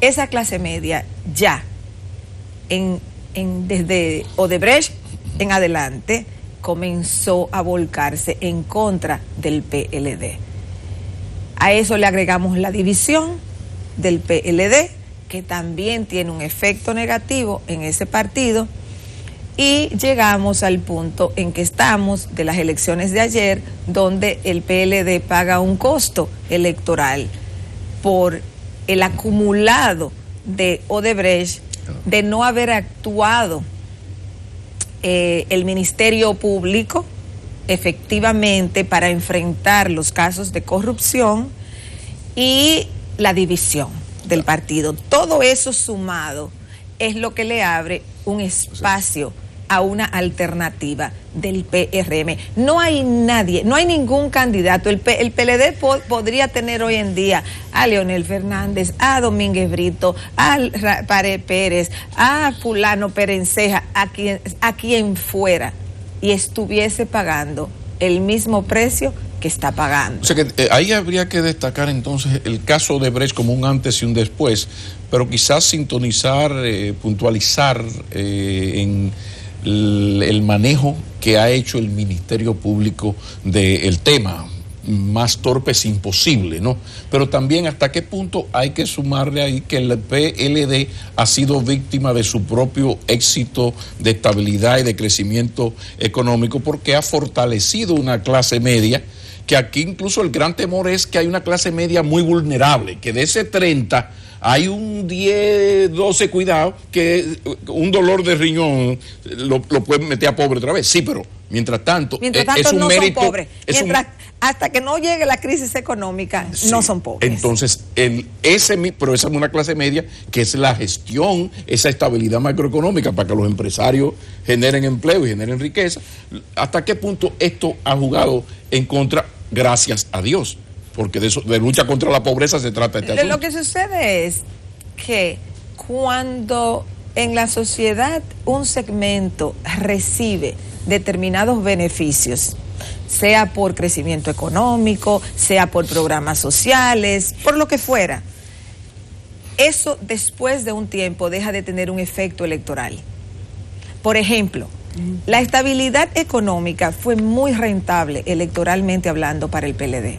esa clase media ya, desde Odebrecht en adelante, comenzó a volcarse en contra del PLD. A eso le agregamos la división del PLD, que también tiene un efecto negativo en ese partido, y llegamos al punto en que estamos de las elecciones de ayer, donde el PLD paga un costo electoral por el acumulado de Odebrecht, de no haber actuado el Ministerio Público efectivamente para enfrentar los casos de corrupción y la división del partido. Todo eso sumado es lo que le abre un espacio a una alternativa del PRM. No hay nadie, no hay ningún candidato. El PLD podría tener hoy en día a Leonel Fernández, a Domínguez Brito, a Pared Pérez, a fulano Perenceja, a quien fuera, y estuviese pagando el mismo precio que está pagando. O sea que ahí habría que destacar entonces el caso de Brecht como un antes y un después, pero quizás sintonizar, puntualizar en el manejo que ha hecho el Ministerio Público del tema. Más torpe es imposible, ¿no? Pero también hasta qué punto hay que sumarle ahí que el PLD ha sido víctima de su propio éxito de estabilidad y de crecimiento económico, porque ha fortalecido una clase media, que aquí incluso el gran temor es que hay una clase media muy vulnerable, que de ese 30 hay un 10, 12, cuidado, que un dolor de riñón lo puede meter a pobre otra vez. Sí, pero mientras tanto es un no mérito. Son pobres. Hasta que no llegue la crisis económica, sí, no son pobres. Entonces, pero esa es una clase media que es la gestión, esa estabilidad macroeconómica para que los empresarios generen empleo y generen riqueza. ¿Hasta qué punto esto ha jugado en contra, gracias a Dios? Porque de lucha contra la pobreza se trata este asunto. Lo que sucede es que cuando en la sociedad un segmento recibe determinados beneficios, sea por crecimiento económico, sea por programas sociales, por lo que fuera, eso después de un tiempo deja de tener un efecto electoral. Por ejemplo, la estabilidad económica fue muy rentable electoralmente hablando para el PLD.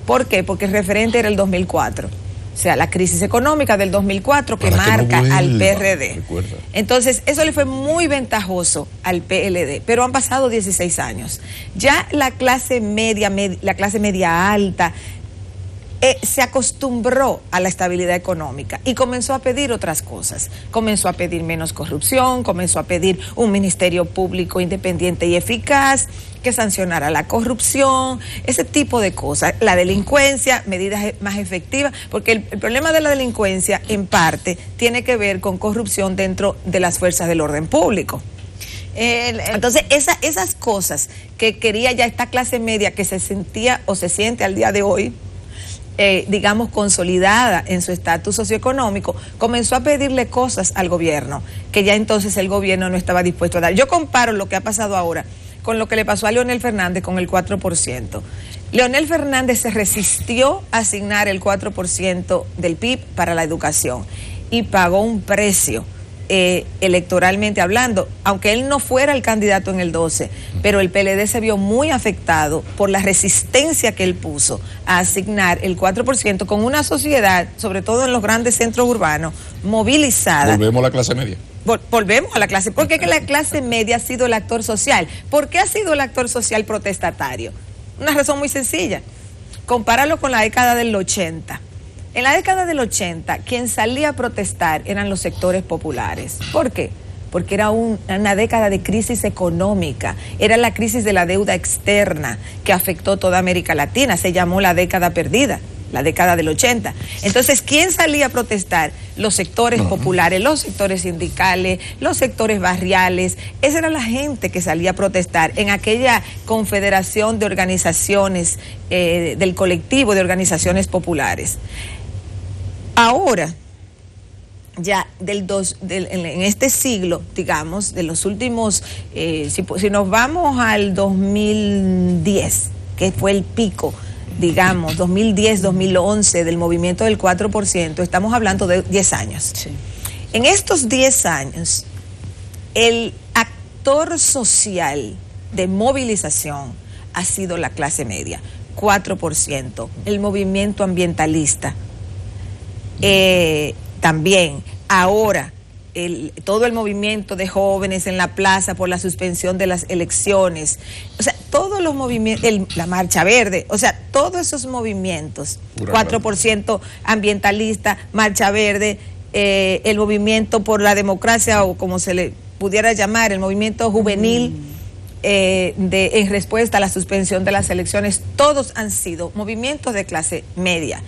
¿Por qué? Porque el referente era el 2004. O sea, la crisis económica del 2004 que marca al PRD. Recuerda. Entonces, eso le fue muy ventajoso al PLD, pero han pasado 16 años. Ya la clase media la clase media alta, se acostumbró a la estabilidad económica y comenzó a pedir otras cosas. Comenzó a pedir menos corrupción, comenzó a pedir un ministerio público independiente y eficaz que sancionara la corrupción, ese tipo de cosas. La delincuencia, medidas más efectivas, porque el problema de la delincuencia en parte tiene que ver con corrupción dentro de las fuerzas del orden público. Entonces, esas cosas que quería ya esta clase media que se sentía o se siente al día de hoy, digamos, consolidada en su estatus socioeconómico, comenzó a pedirle cosas al gobierno, que ya entonces el gobierno no estaba dispuesto a dar. Yo comparo lo que ha pasado ahora con lo que le pasó a Leonel Fernández con el 4%. Leonel Fernández se resistió a asignar el 4% del PIB para la educación y pagó un precio electoralmente hablando, aunque él no fuera el candidato en el 12, pero el PLD se vio muy afectado por la resistencia que él puso a asignar el 4% con una sociedad, sobre todo en los grandes centros urbanos, movilizada. Volvemos a la clase media. Volvemos a la clase. ¿Por qué que la clase media ha sido el actor social? ¿Por qué ha sido el actor social protestatario? Una razón muy sencilla. Compáralo con la década del 80. En la década del 80, quien salía a protestar eran los sectores populares. ¿Por qué? Porque era una década de crisis económica, era la crisis de la deuda externa que afectó toda América Latina, se llamó la década perdida, la década del 80. Entonces, ¿quién salía a protestar? Los sectores populares, los sectores sindicales, los sectores barriales. Esa era la gente que salía a protestar en aquella confederación de organizaciones, del colectivo de organizaciones populares. Ahora, ya en este siglo, digamos, de los últimos, si nos vamos al 2010, que fue el pico, digamos, 2010, 2011, del movimiento del 4%, estamos hablando de 10 años. Sí. En estos 10 años, el actor social de movilización ha sido la clase media, 4%, el movimiento ambientalista, también. Ahora, todo el movimiento de jóvenes en la plaza por la suspensión de las elecciones, o sea, todos los movimientos, la Marcha Verde, o sea, todos esos movimientos, 4% ambientalista, Marcha Verde, el movimiento por la democracia, o como se le pudiera llamar, el movimiento juvenil, en respuesta a la suspensión de las elecciones, todos han sido movimientos de clase media.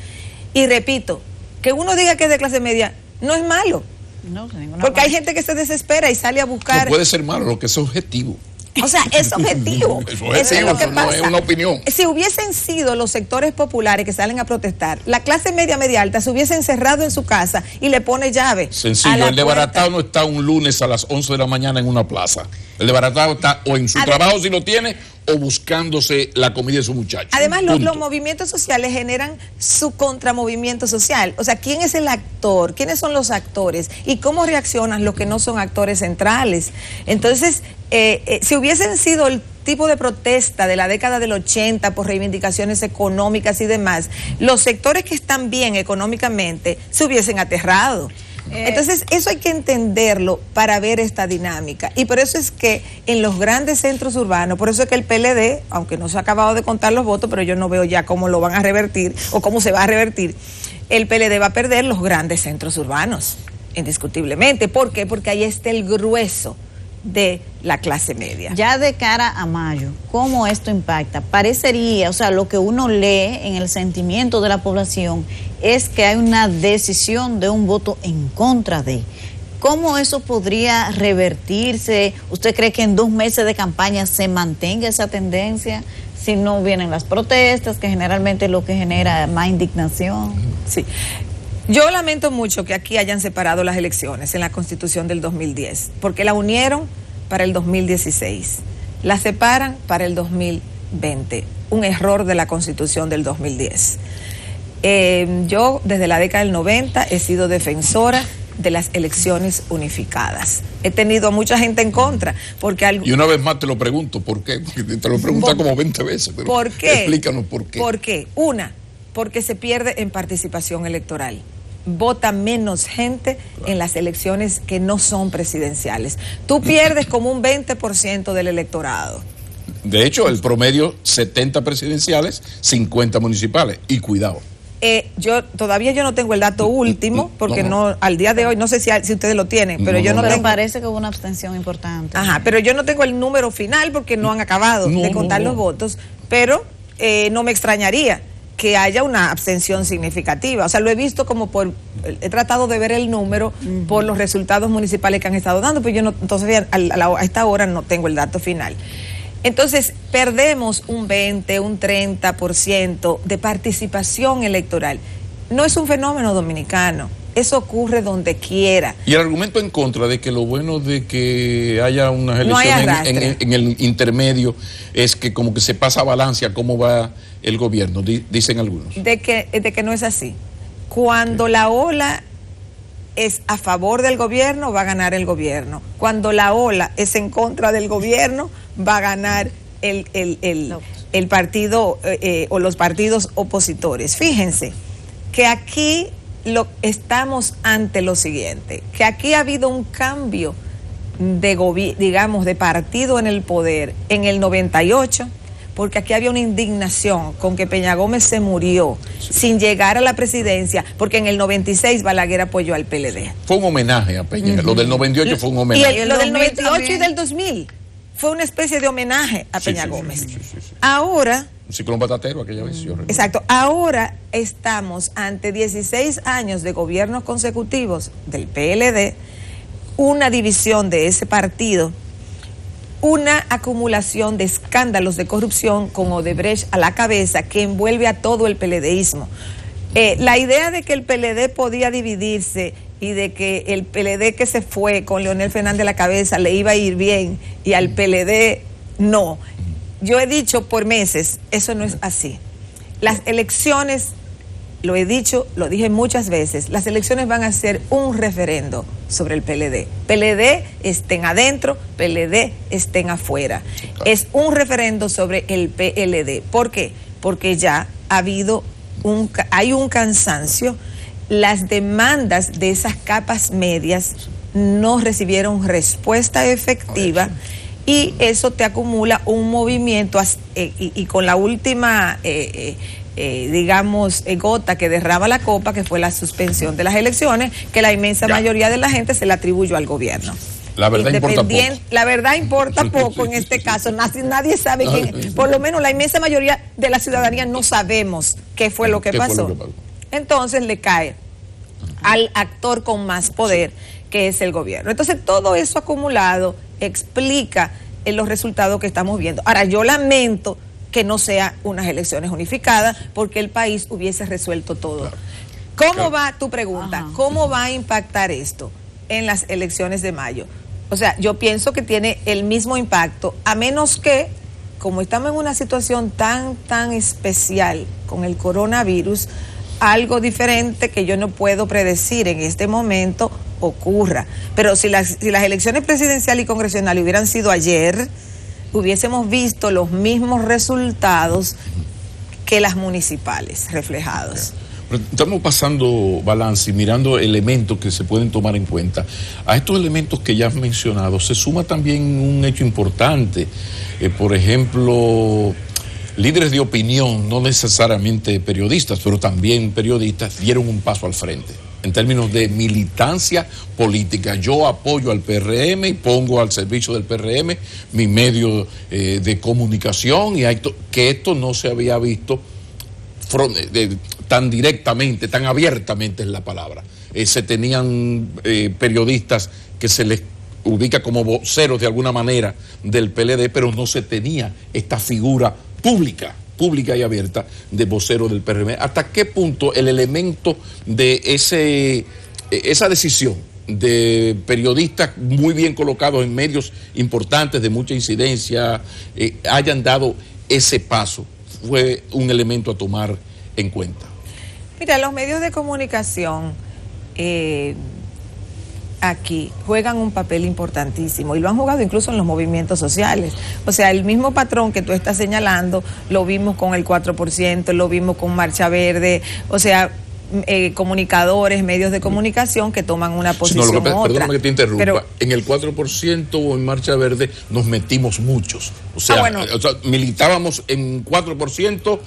Y repito, que uno diga que es de clase media no es malo, No, porque hay gente que se desespera y sale a buscar. No puede ser malo, lo que es objetivo. O sea, es objetivo. Eso es lo que pasa. No es una opinión. Si hubiesen sido los sectores populares que salen a protestar, la clase media alta se hubiese encerrado en su casa y le pone llave. Sencillo, el desbaratado no está un lunes a las 11 de la mañana en una plaza. El desbaratado está o en su trabajo si lo tiene o buscándose la comida de su muchacho. Además, los movimientos sociales generan su contramovimiento social. O sea, ¿quién es el actor? ¿Quiénes son los actores? ¿Y cómo reaccionan los que no son actores centrales? Entonces, si hubiesen sido el tipo de protesta de la década del 80 por reivindicaciones económicas y demás, los sectores que están bien económicamente se hubiesen aterrado. Entonces, eso hay que entenderlo para ver esta dinámica. Y por eso es que en los grandes centros urbanos, por eso es que el PLD, aunque no se ha acabado de contar los votos, pero yo no veo ya cómo lo van a revertir o cómo se va a revertir, el PLD va a perder los grandes centros urbanos, indiscutiblemente. ¿Por qué? Porque ahí está el grueso de la clase media. Ya de cara a mayo, ¿cómo esto impacta? Parecería, o sea, lo que uno lee en el sentimiento de la población es que hay una decisión de un voto en contra de. ¿Cómo eso podría revertirse? ¿Usted cree que en 2 meses de campaña se mantenga esa tendencia? Si no vienen las protestas, que generalmente es lo que genera más indignación. Sí. Yo lamento mucho que aquí hayan separado las elecciones en la Constitución del 2010, porque la unieron para el 2016, la separan para el 2020, un error de la Constitución del 2010. Yo desde la década del 90 he sido defensora de las elecciones unificadas. He tenido a mucha gente en contra. Y una vez más te lo pregunto, ¿por qué? Porque te lo he preguntado como 20 veces. Pero ¿por qué? Explícanos por qué. ¿Por qué? Porque se pierde en participación electoral. Vota menos gente en las elecciones que no son presidenciales. Tú pierdes como un 20% del electorado. De hecho, el promedio 70 presidenciales, 50 municipales. Y cuidado. Todavía yo no tengo el dato último, porque no al día de hoy, no sé si ustedes lo tienen, pero yo no tengo. Parece que hubo una abstención importante. Ajá, pero yo no tengo el número final porque no han acabado de contar los votos, pero no me extrañaría que haya una abstención significativa. O sea, lo he visto he tratado de ver el número por los resultados municipales que han estado dando, pero yo no, entonces a esta hora no tengo el dato final. Entonces, perdemos un 20, un 30% de participación electoral. No es un fenómeno dominicano, eso ocurre donde quiera. Y el argumento en contra de que lo bueno de que haya unas elecciones en el intermedio es que como que se pasa a balance a cómo va el gobierno, dicen algunos. De que no es así. Cuando la ola es a favor del gobierno, va a ganar el gobierno. Cuando la ola es en contra del gobierno, va a ganar el partido o los partidos opositores. Fíjense que aquí estamos ante lo siguiente, que aquí ha habido un cambio de partido en el poder en el 98, porque aquí había una indignación con que Peña Gómez se murió sin llegar a la presidencia, porque en el 96 Balaguer apoyó al PLD. Fue un homenaje a Peña, lo del 98 fue un homenaje. Y lo del 98 y del 2000 fue una especie de homenaje a Peña Gómez. Sí. Ahora... Un ciclón batatero aquella vez. Exacto. Ahora estamos ante 16 años de gobiernos consecutivos del PLD, una división de ese partido, una acumulación de escándalos de corrupción con Odebrecht a la cabeza que envuelve a todo el PLDismo. La idea de que el PLD podía dividirse y de que el PLD que se fue con Leonel Fernández a la cabeza le iba a ir bien y al PLD no. Yo he dicho por meses, eso no es así. Las elecciones, lo he dicho, lo dije muchas veces, las elecciones van a ser un referendo sobre el PLD. PLD estén adentro, PLD estén afuera. Sí, claro. Es un referendo sobre el PLD. ¿Por qué? Porque ya hay un cansancio. Las demandas de esas capas medias no recibieron respuesta efectiva. Y eso te acumula un movimiento y con la última, gota que derrama la copa, que fue la suspensión de las elecciones, que la inmensa mayoría de la gente se la atribuyó al gobierno. La verdad importa poco. La verdad importa poco en este caso. Nadie sabe quién, por lo menos la inmensa mayoría de la ciudadanía no sabemos qué fue lo que pasó. Entonces le cae al actor con más poder, que es el gobierno. Entonces, todo eso acumulado explica los resultados que estamos viendo. Ahora, yo lamento que no sea unas elecciones unificadas, porque el país hubiese resuelto todo. Claro. ¿Cómo va tu pregunta? ¿Cómo va a impactar esto en las elecciones de mayo? O sea, yo pienso que tiene el mismo impacto, a menos que, como estamos en una situación tan especial con el coronavirus, algo diferente que yo no puedo predecir en este momento ocurra. Pero si las elecciones presidenciales y congresionales hubieran sido ayer, hubiésemos visto los mismos resultados que las municipales reflejados. Estamos pasando balance y mirando elementos que se pueden tomar en cuenta. A estos elementos que ya has mencionado se suma también un hecho importante. Por ejemplo, líderes de opinión, no necesariamente periodistas, pero también periodistas, dieron un paso al frente en términos de militancia política. Yo apoyo al PRM y pongo al servicio del PRM mi medio de comunicación, y que esto no se había visto tan directamente, tan abiertamente es la palabra. Se tenían periodistas que se les ubica como voceros de alguna manera del PLD, pero no se tenía esta figura pública y abierta de vocero del PRM. ¿Hasta qué punto el elemento de esa decisión de periodistas muy bien colocados en medios importantes de mucha incidencia hayan dado ese paso fue un elemento a tomar en cuenta? Mira, los medios de comunicación aquí juegan un papel importantísimo y lo han jugado incluso en los movimientos sociales. O sea, el mismo patrón que tú estás señalando lo vimos con el 4%, lo vimos con Marcha Verde, o sea, comunicadores, medios de comunicación que toman una posición u otra. Perdóname que te interrumpa, pero en el 4% o en Marcha Verde nos metimos muchos. O sea, militábamos en 4%,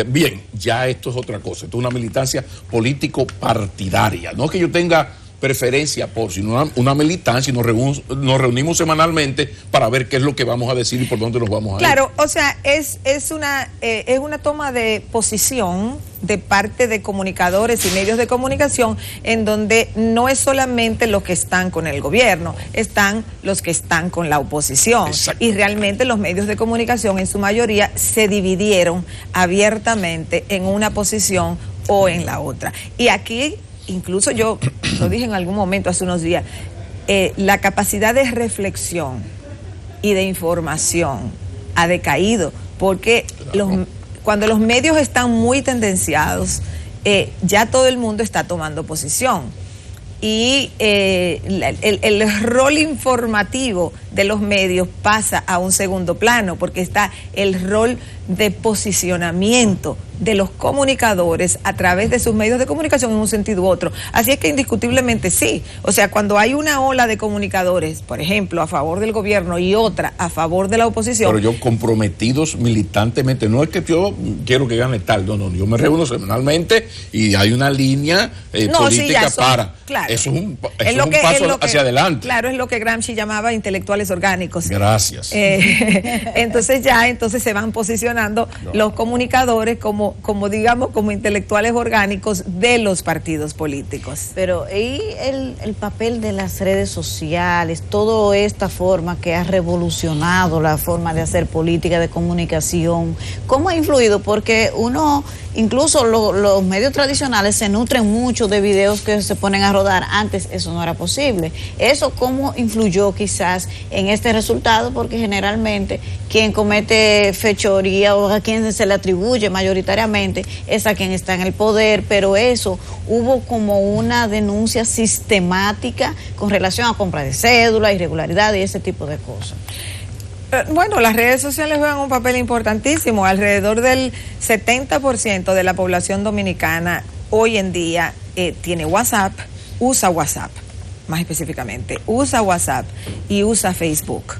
bien, ya esto es otra cosa. Esto es una militancia político-partidaria. No es que yo tenga preferencia por, sino una militancia, y nos reunimos semanalmente para ver qué es lo que vamos a decir y por dónde nos vamos a ir. Claro, o sea, es una toma de posición de parte de comunicadores y medios de comunicación, en donde no es solamente los que están con el gobierno, están los que están con la oposición. Exacto. Y realmente los medios de comunicación en su mayoría se dividieron abiertamente en una posición o en la otra. Y aquí, incluso yo lo dije en algún momento hace unos días, la capacidad de reflexión y de información ha decaído, porque cuando los medios están muy tendenciados, ya todo el mundo está tomando posición. Y el rol informativo de los medios pasa a un segundo plano, porque está el rol de posicionamiento de los comunicadores a través de sus medios de comunicación en un sentido u otro. Así es que indiscutiblemente sí. O sea, cuando hay una ola de comunicadores, por ejemplo, a favor del gobierno y otra a favor de la oposición. Pero yo comprometidos militantemente, no es que yo quiero que gane tal, no, yo me reúno semanalmente y hay una línea política para. Claro. Eso es un paso hacia adelante. Claro, es lo que Gramsci llamaba intelectuales orgánicos. Gracias. Entonces se van posicionando los comunicadores como intelectuales orgánicos de los partidos políticos. Pero ¿y el papel de las redes sociales, toda esta forma que ha revolucionado la forma de hacer política, de comunicación, cómo ha influido? Porque incluso los medios tradicionales se nutren mucho de videos que se ponen a rodar. Antes eso no era posible. ¿Eso cómo influyó quizás en este resultado? Porque generalmente quien comete fechoría o a quien se le atribuye mayoritariamente es a quien está en el poder, pero eso hubo como una denuncia sistemática con relación a compra de cédula, irregularidad y ese tipo de cosas. Bueno, las redes sociales juegan un papel importantísimo. Alrededor del 70% de la población dominicana hoy en día tiene WhatsApp, usa WhatsApp, más específicamente, usa WhatsApp y usa Facebook.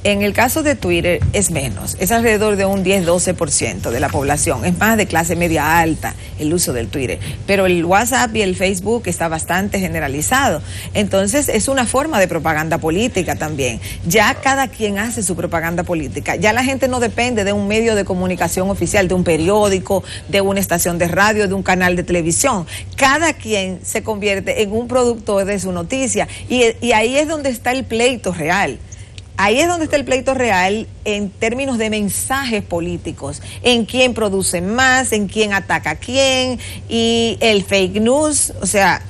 En el caso de Twitter es menos, es alrededor de un 10-12% de la población, es más de clase media alta el uso del Twitter, pero el WhatsApp y el Facebook está bastante generalizado, entonces es una forma de propaganda política también, ya cada quien hace su propaganda política, ya la gente no depende de un medio de comunicación oficial, de un periódico, de una estación de radio, de un canal de televisión, cada quien se convierte en un productor de su noticia y ahí es donde está el pleito real. Ahí es donde está el pleito real en términos de mensajes políticos, en quién produce más, en quién ataca a quién, y el fake news, o sea,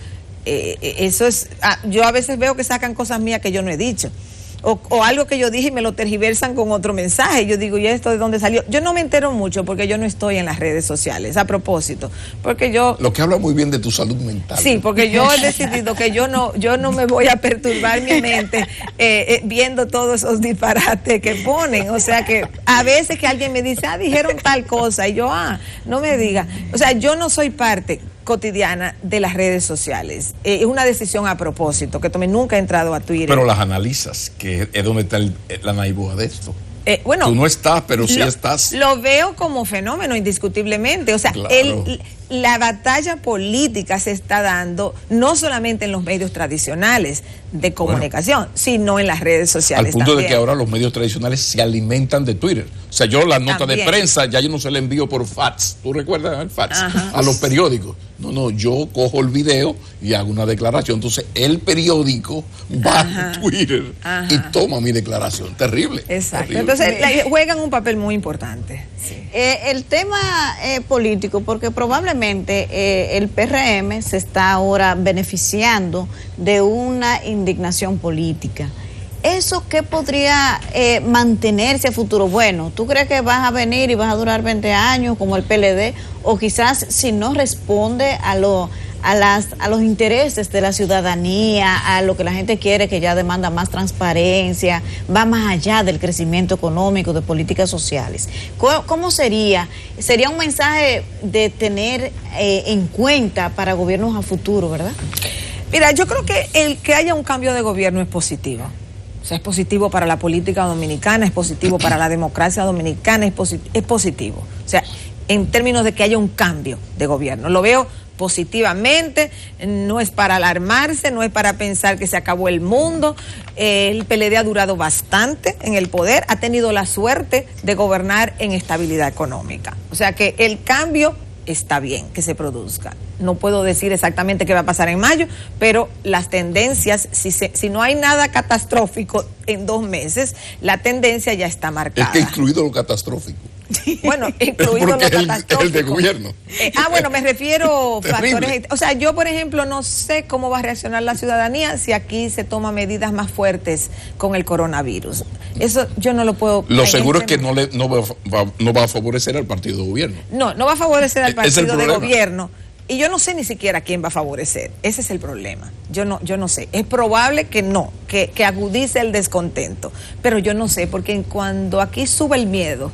eso es, yo a veces veo que sacan cosas mías que yo no he dicho. O algo que yo dije y me lo tergiversan con otro mensaje. Yo digo, ¿y esto de dónde salió? Yo no me entero mucho porque yo no estoy en las redes sociales, a propósito. Porque yo... Lo que habla muy bien de tu salud mental. Sí, porque yo he decidido que yo no me voy a perturbar mi mente viendo todos esos disparates que ponen. O sea que a veces que alguien me dice, dijeron tal cosa, y yo, no me diga. O sea, yo no soy parte cotidiana de las redes sociales. Es una decisión a propósito que tomé, nunca he entrado a Twitter. Pero las analizas, que es donde está la naiboa de esto. Bueno, tú no estás, pero sí estás. Lo veo como fenómeno indiscutiblemente. O sea, claro. La batalla política se está dando no solamente en los medios tradicionales de comunicación, sino en las redes sociales. Al punto también. De que ahora los medios tradicionales se alimentan de Twitter. O sea, yo la nota de prensa ya yo no se la envío por fax. ¿Tú recuerdas el fax? Ajá. A los periódicos. No, yo cojo el video y hago una declaración. Entonces, el periódico va a Twitter y toma mi declaración. Terrible. Exacto. Terrible. Entonces, juegan un papel muy importante. Sí. El tema político, porque probablemente el PRM se está ahora beneficiando de una indignación política. ¿Eso qué podría mantenerse a futuro? Bueno, ¿tú crees que vas a venir y vas a durar 20 años como el PLD? O quizás si no responde a los intereses de la ciudadanía, a lo que la gente quiere, que ya demanda más transparencia, va más allá del crecimiento económico, de políticas sociales. ¿Cómo sería? Sería un mensaje de tener en cuenta para gobiernos a futuro, ¿verdad? Mira, yo creo que el que haya un cambio de gobierno es positivo. O sea, es positivo para la política dominicana, es positivo para la democracia dominicana, es positivo. O sea, en términos de que haya un cambio de gobierno. Lo veo positivamente, no es para alarmarse, no es para pensar que se acabó el mundo. El PLD ha durado bastante en el poder, ha tenido la suerte de gobernar en estabilidad económica. O sea que el cambio está bien que se produzca. No puedo decir exactamente qué va a pasar en mayo, pero las tendencias, si no hay nada catastrófico en 2 meses, la tendencia ya está marcada. Es que incluido lo catastrófico. Bueno, incluido lo catastrófico. El de gobierno. Bueno, me refiero a factores. O sea, yo, por ejemplo, no sé cómo va a reaccionar la ciudadanía si aquí se toman medidas más fuertes con el coronavirus. Eso yo no lo puedo. Lo seguro es que no va a favorecer al partido de gobierno. No va a favorecer al partido de gobierno. Y yo no sé ni siquiera quién va a favorecer. Ese es el problema. Yo no sé. Es probable que no, que agudice el descontento. Pero yo no sé, porque cuando aquí sube el miedo,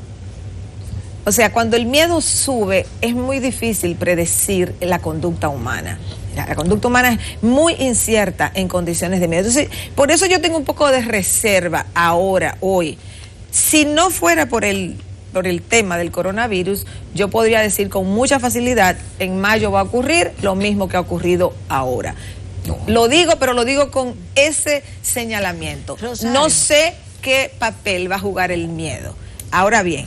o sea, cuando el miedo sube, es muy difícil predecir la conducta humana. La conducta humana es muy incierta en condiciones de miedo. Entonces, por eso yo tengo un poco de reserva ahora, hoy. Si no fuera por el tema del coronavirus, yo podría decir con mucha facilidad, en mayo va a ocurrir lo mismo que ha ocurrido ahora. Lo digo, pero lo digo con ese señalamiento. Rosario. No sé qué papel va a jugar el miedo. Ahora bien,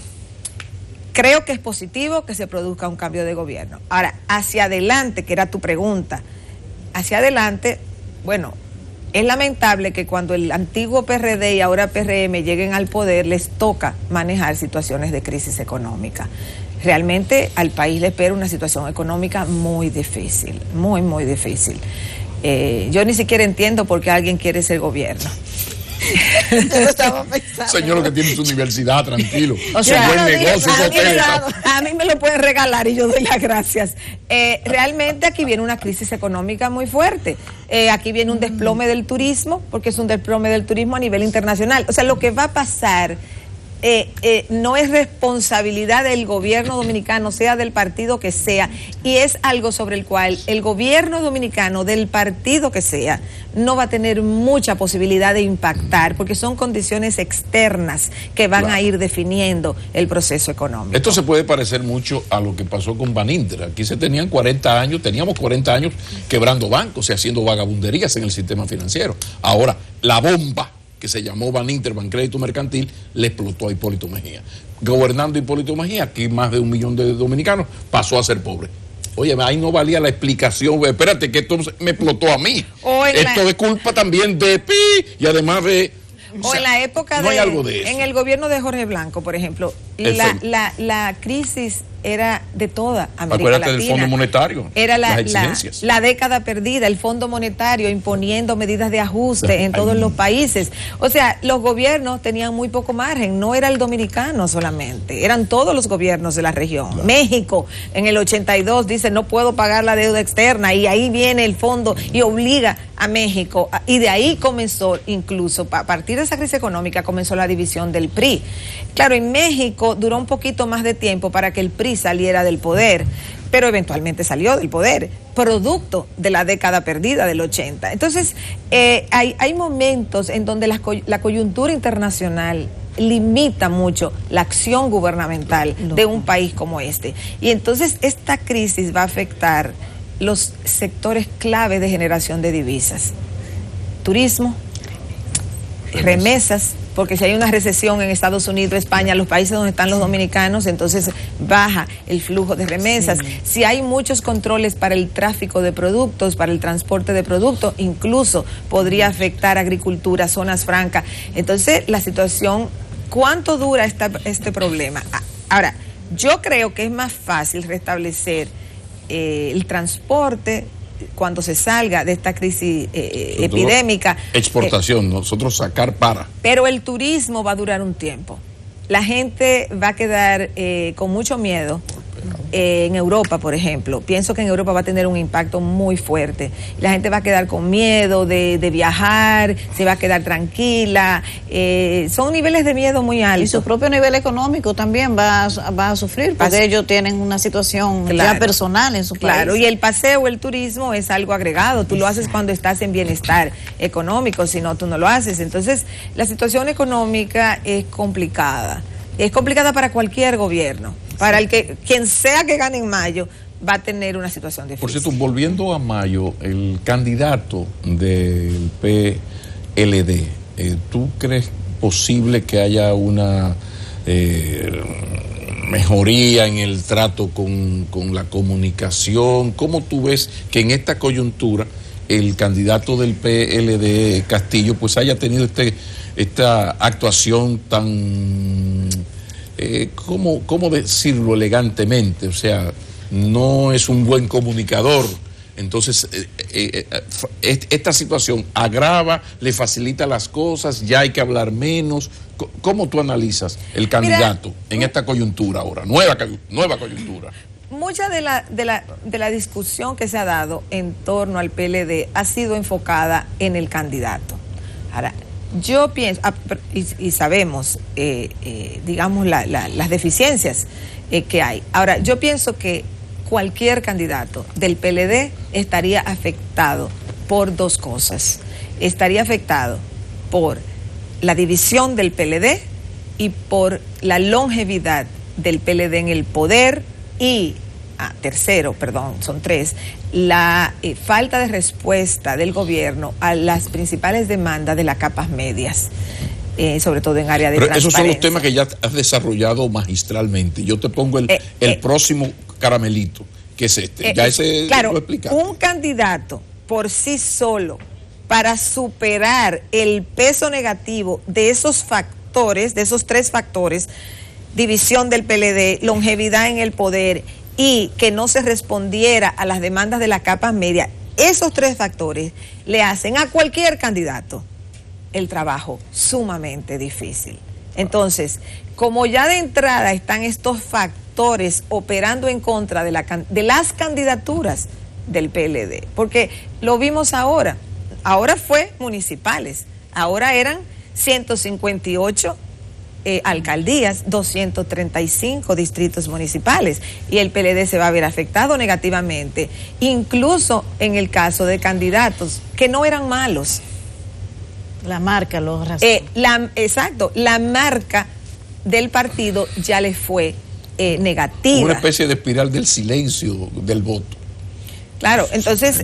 creo que es positivo que se produzca un cambio de gobierno. Ahora, hacia adelante, que era tu pregunta, hacia adelante, bueno, es lamentable que cuando el antiguo PRD y ahora PRM lleguen al poder, les toca manejar situaciones de crisis económica. Realmente al país le espera una situación económica muy difícil, muy, muy difícil. Yo ni siquiera entiendo por qué alguien quiere ser gobierno. Señor, lo que tiene su universidad, tranquilo. O sea, buen negocio, a mí me lo pueden regalar y yo doy las gracias. Realmente aquí viene una crisis económica muy fuerte. Aquí viene un desplome del turismo, porque es un desplome del turismo a nivel internacional. O sea, lo que va a pasar no es responsabilidad del gobierno dominicano, sea del partido que sea, y es algo sobre el cual el gobierno dominicano, del partido que sea, no va a tener mucha posibilidad de impactar, porque son condiciones externas que van a ir definiendo el proceso económico. Esto se puede parecer mucho a lo que pasó con Baninter. Aquí teníamos 40 años quebrando bancos y haciendo vagabunderías en el sistema financiero. Ahora, la bomba que se llamó Baninter, Bancrédito Mercantil, le explotó a Hipólito Mejía. Gobernando Hipólito Mejía, aquí más de 1 millón de dominicanos, pasó a ser pobre. Oye, ahí no valía la explicación. Espérate, que esto me explotó a mí. Esto es culpa también de PI y además de... O en la época no hay algo de eso. En el gobierno de Jorge Blanco, por ejemplo, la crisis era de toda América Acuérdate Latina. del Fondo Monetario. Era la década perdida, el Fondo Monetario imponiendo medidas de ajuste en todos los países. O sea, los gobiernos tenían muy poco margen, no era el dominicano solamente, eran todos los gobiernos de la región. Claro. México en el 82 dice no puedo pagar la deuda externa y ahí viene el fondo y obliga a México, y de ahí comenzó, incluso a partir de esa crisis económica, comenzó la división del PRI. Claro, en México duró un poquito más de tiempo para que el PRI saliera del poder, pero eventualmente salió del poder, producto de la década perdida del 80. Entonces, hay momentos en donde la coyuntura internacional limita mucho la acción gubernamental de un país como este. Y entonces esta crisis va a afectar los sectores clave de generación de divisas. Turismo, remesas, porque si hay una recesión en Estados Unidos, España, los países donde están los dominicanos, entonces baja el flujo de remesas. Sí. Si hay muchos controles para el tráfico de productos, para el transporte de productos, incluso podría afectar agricultura, zonas francas. Entonces, la situación, ¿cuánto dura este problema? Ahora, yo creo que es más fácil restablecer el transporte cuando se salga de esta crisis epidémica. Exportación, nosotros sacar para. Pero el turismo va a durar un tiempo. La gente va a quedar con mucho miedo. En Europa, por ejemplo, pienso que en Europa va a tener un impacto muy fuerte. La gente va a quedar con miedo de viajar, se va a quedar tranquila. Son niveles de miedo muy altos. Y su propio nivel económico también va a sufrir, porque ellos tienen una situación ya personal en su país. Claro, y el paseo, el turismo es algo agregado. Tú lo haces cuando estás en bienestar económico, si no, tú no lo haces. Entonces, la situación económica es complicada. Es complicada para cualquier gobierno. Para quien sea que gane en mayo, va a tener una situación difícil. Por cierto, volviendo a mayo, el candidato del PLD, ¿tú crees posible que haya una mejoría en el trato con la comunicación? ¿Cómo tú ves que en esta coyuntura el candidato del PLD, Castillo, pues haya tenido esta actuación tan... ¿cómo decirlo elegantemente? O sea, no es un buen comunicador. Entonces, esta situación agrava, le facilita las cosas, ya hay que hablar menos. ¿Cómo tú analizas el candidato en esta coyuntura ahora? Nueva coyuntura. Mucha de la discusión que se ha dado en torno al PLD ha sido enfocada en el candidato. Ahora, yo pienso, y sabemos, digamos, las deficiencias que hay. Ahora, yo pienso que cualquier candidato del PLD estaría afectado por dos cosas. Estaría afectado por la división del PLD y por la longevidad del PLD en el poder y, son tres, la falta de respuesta del gobierno a las principales demandas de las capas medias, sobre todo en área de transparencia. Esos son los temas que ya has desarrollado magistralmente. Yo te pongo el próximo caramelito, que es este. Ya ese claro, lo explicaste. Un candidato por sí solo, para superar el peso negativo de esos factores, de esos tres factores, división del PLD, longevidad en el poder y que no se respondiera a las demandas de las capas medias, esos tres factores le hacen a cualquier candidato el trabajo sumamente difícil. Entonces, como ya de entrada están estos factores operando en contra de las candidaturas del PLD, porque lo vimos ahora fue municipales, ahora eran 158 alcaldías, 235 distritos municipales, y el PLD se va a ver afectado negativamente, incluso en el caso de candidatos que no eran malos. La marca lo razón. Exacto, la marca del partido ya le fue negativa. Una especie de espiral del silencio del voto. Claro, entonces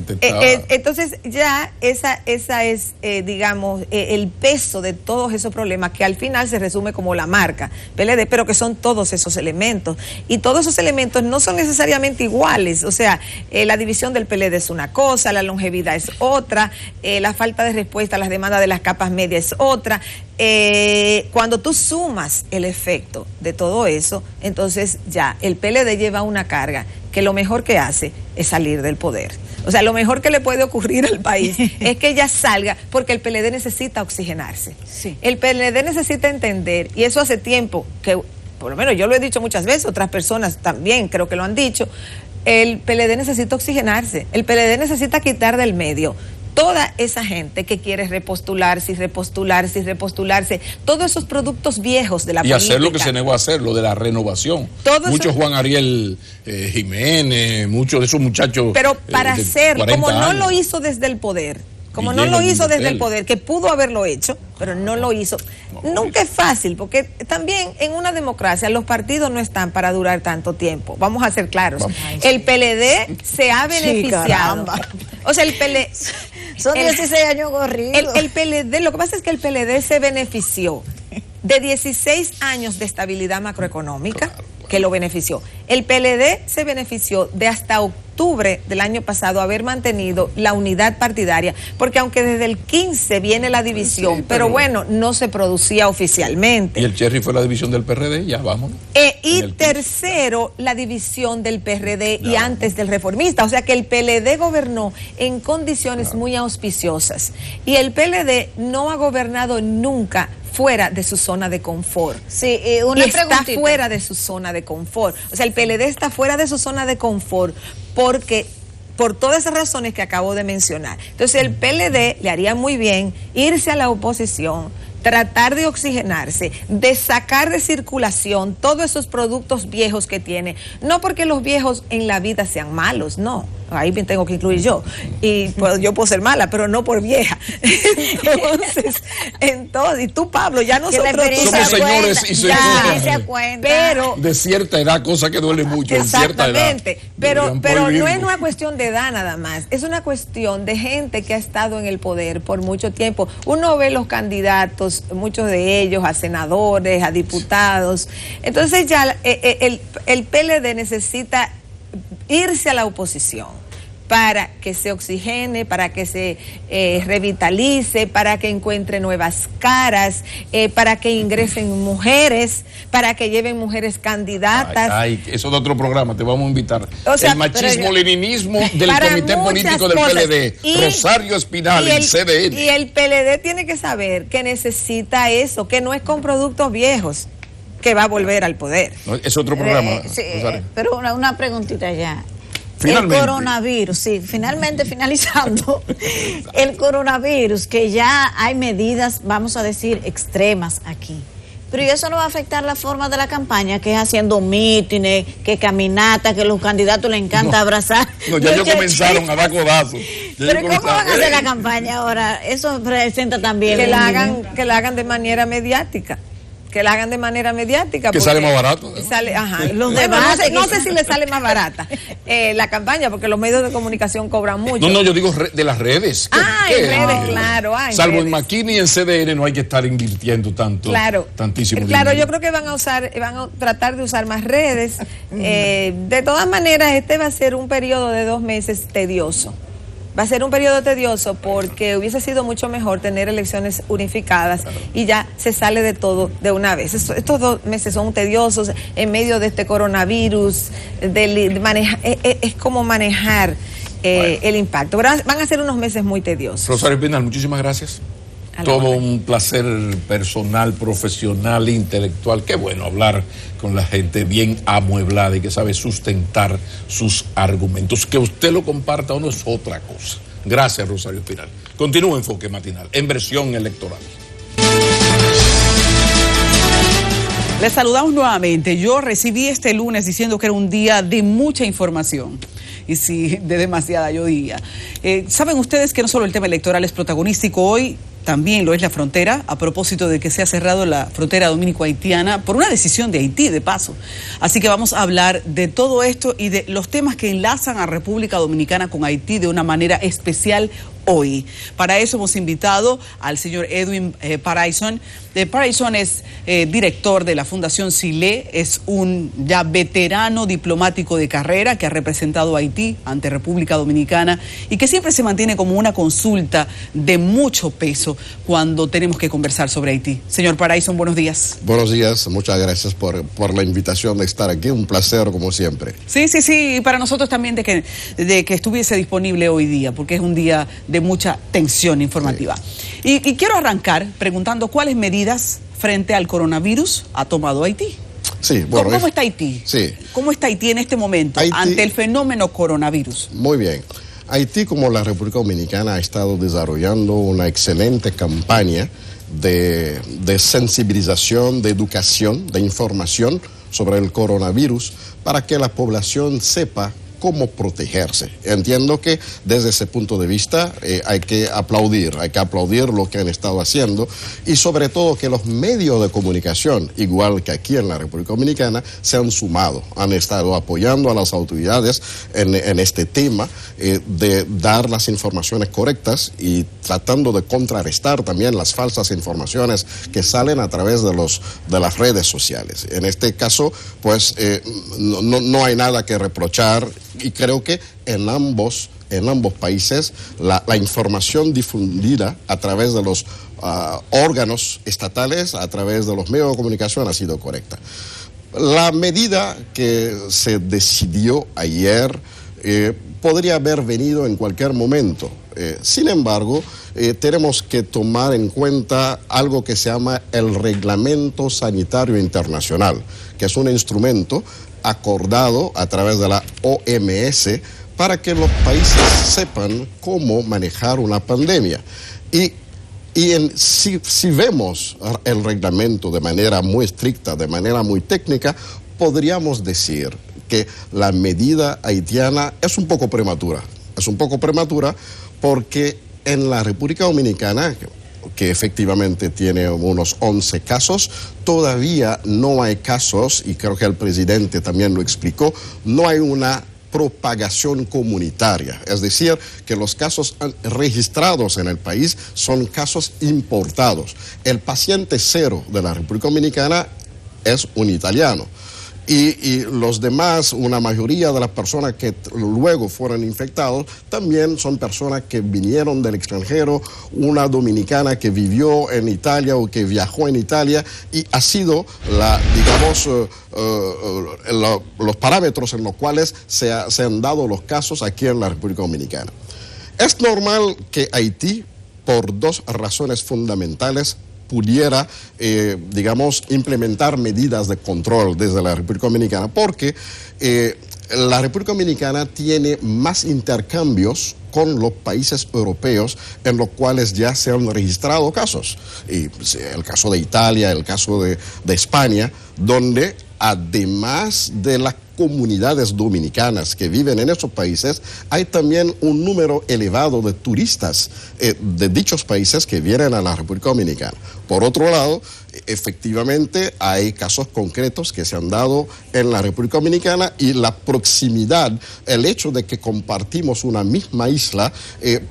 ya esa es, digamos, el peso de todos esos problemas que al final se resume como la marca PLD, pero que son todos esos elementos. Y todos esos elementos no son necesariamente iguales. O sea, la división del PLD es una cosa, la longevidad es otra, la falta de respuesta a las demandas de las capas medias es otra. Cuando tú sumas el efecto de todo eso, entonces ya el PLD lleva una carga que lo mejor que hace es salir del poder. O sea, lo mejor que le puede ocurrir al país es que ella salga, porque el PLD necesita oxigenarse. Sí. El PLD necesita entender, y eso hace tiempo que, por lo menos yo lo he dicho muchas veces, otras personas también creo que lo han dicho, el PLD necesita oxigenarse, el PLD necesita quitar del medio toda esa gente que quiere repostularse, todos esos productos viejos de la política. Y hacer lo que se negó a hacer, lo de la renovación. Muchos Juan Ariel Jiménez, muchos de esos muchachos. Pero para hacer, como no lo hizo desde el poder, que pudo haberlo hecho, pero no lo hizo. Nunca es fácil, porque también en una democracia los partidos no están para durar tanto tiempo. Vamos a ser claros. El PLD se ha beneficiado. O sea, el PLD... Son 16 años corridos. El PLD, lo que pasa es que el PLD se benefició de 16 años de estabilidad macroeconómica, que lo benefició. El PLD se benefició de hasta octubre del año pasado haber mantenido la unidad partidaria, porque aunque desde el 15 viene la división, sí, pero bueno, no se producía oficialmente. Y el Cherry fue la división del PRD, ya vámonos. Y tercero, la división del PRD y antes del Reformista, o sea que el PLD gobernó en condiciones muy auspiciosas, y el PLD no ha gobernado nunca fuera de su zona de confort. Sí, está fuera de su zona de confort. O sea, el PLD está fuera de su zona de confort porque por todas esas razones que acabo de mencionar. Entonces, el PLD le haría muy bien irse a la oposición, tratar de oxigenarse, de sacar de circulación todos esos productos viejos que tiene. No porque los viejos en la vida sean malos, no. Ahí me tengo que incluir yo. Y pues, yo puedo ser mala, pero no por vieja. Entonces, y tú, Pablo, ya nosotros somos señores y señores. Pero de cierta edad, cosa que duele mucho. Exactamente. Pero no es una cuestión de edad nada más. Es una cuestión de gente que ha estado en el poder por mucho tiempo. Uno ve los candidatos, muchos de ellos, a senadores, a diputados. Entonces ya el PLD necesita irse a la oposición para que se oxigene, para que se revitalice, para que encuentre nuevas caras, para que ingresen mujeres, para que lleven mujeres candidatas. Eso es otro programa, te vamos a invitar. O sea, el machismo-leninismo del comité político del PLD, Rosario Espinal, el CDN. Y el PLD tiene que saber que necesita eso, que no es con productos viejos que va a volver al poder. No, es otro programa. Sí, pero una preguntita ya. Finalmente. El coronavirus, sí, finalmente finalizando, el coronavirus, que ya hay medidas, vamos a decir, extremas aquí. Pero ¿y eso no va a afectar la forma de la campaña, que es haciendo mítines, que caminata, que los candidatos les encanta abrazar? No, ya ellos comenzaron a dar codazos. Pero ¿cómo van a hacer la campaña ahora? Eso presenta también... Que la hagan de manera mediática. Que la hagan de manera mediática. Que sale más barato. Los demás, no sé si le sale más barata la campaña, porque los medios de comunicación cobran mucho. No, yo digo de las redes. En redes, claro. Salvo en Maquini y en CDN no hay que estar invirtiendo tantísimo dinero. Yo creo que van a tratar de usar más redes. De todas maneras, este va a ser un periodo de 2 meses tedioso. Va a ser un periodo tedioso porque hubiese sido mucho mejor tener elecciones unificadas y ya se sale de todo de una vez. Estos 2 meses son tediosos en medio de este coronavirus, es como manejar el impacto. Pero van a ser unos meses muy tediosos. Rosario Espinal, muchísimas gracias. Todo un placer personal, profesional, intelectual. Qué bueno hablar con la gente bien amueblada y que sabe sustentar sus argumentos. Que usted lo comparta o no es otra cosa. Gracias, Rosario Espinal. Continúa Enfoque Matinal en versión electoral. Les saludamos nuevamente. Yo recibí este lunes diciendo que era un día de mucha información. Y sí, de demasiada, yo diría. Saben ustedes que no solo el tema electoral es protagonístico hoy, también lo es la frontera, a propósito de que se ha cerrado la frontera dominico-haitiana por una decisión de Haití, de paso. Así que vamos a hablar de todo esto y de los temas que enlazan a República Dominicana con Haití de una manera especial hoy. Para eso hemos invitado al señor Edwin Paraison. Paraison es director de la Fundación SILE, es un ya veterano diplomático de carrera que ha representado a Haití ante República Dominicana y que siempre se mantiene como una consulta de mucho peso cuando tenemos que conversar sobre Haití. Señor Paraison, buenos días. Buenos días, muchas gracias por la invitación de estar aquí, un placer como siempre. Sí, y para nosotros también de que estuviese disponible hoy día, porque es un día de mucha tensión informativa. Sí. Y quiero arrancar preguntando cuáles medidas frente al coronavirus ha tomado Haití. Sí, bueno, ¿Cómo está Haití? Sí. ¿Cómo está Haití en este momento ante el fenómeno coronavirus? Muy bien. Haití, como la República Dominicana, ha estado desarrollando una excelente campaña de sensibilización, de educación, de información sobre el coronavirus para que la población sepa cómo protegerse. Entiendo que desde ese punto de vista hay que aplaudir lo que han estado haciendo y sobre todo que los medios de comunicación, igual que aquí en la República Dominicana, se han sumado, han estado apoyando a las autoridades en este tema de dar las informaciones correctas y tratando de contrarrestar también las falsas informaciones que salen a través de las redes sociales. En este caso, pues no hay nada que reprochar. Y creo que en ambos países la información difundida a través de los órganos estatales, a través de los medios de comunicación ha sido correcta. La medida que se decidió ayer podría haber venido en cualquier momento. Sin embargo, tenemos que tomar en cuenta algo que se llama el Reglamento Sanitario Internacional, que es un instrumento acordado a través de la OMS para que los países sepan cómo manejar una pandemia. Si vemos el reglamento de manera muy estricta, de manera muy técnica, podríamos decir que la medida haitiana es un poco prematura. Es un poco prematura porque en la República Dominicana, que efectivamente tiene unos 11 casos, todavía no hay casos, y creo que el presidente también lo explicó, no hay una propagación comunitaria, es decir, que los casos registrados en el país son casos importados. El paciente cero de la República Dominicana es un italiano. Y los demás, una mayoría de las personas que luego fueron infectados, también son personas que vinieron del extranjero, una dominicana que vivió en Italia o que viajó en Italia, y ha sido los parámetros en los cuales se han dado los casos aquí en la República Dominicana. Es normal que Haití, por dos razones fundamentales, pudiera, implementar medidas de control desde la República Dominicana, porque la República Dominicana tiene más intercambios con los países europeos en los cuales ya se han registrado casos. Y el caso de Italia, el caso de España, donde además de las comunidades dominicanas que viven en esos países, hay también un número elevado de turistas de dichos países que vienen a la República Dominicana. Por otro lado, efectivamente hay casos concretos que se han dado en la República Dominicana y la proximidad, el hecho de que compartimos una misma isla,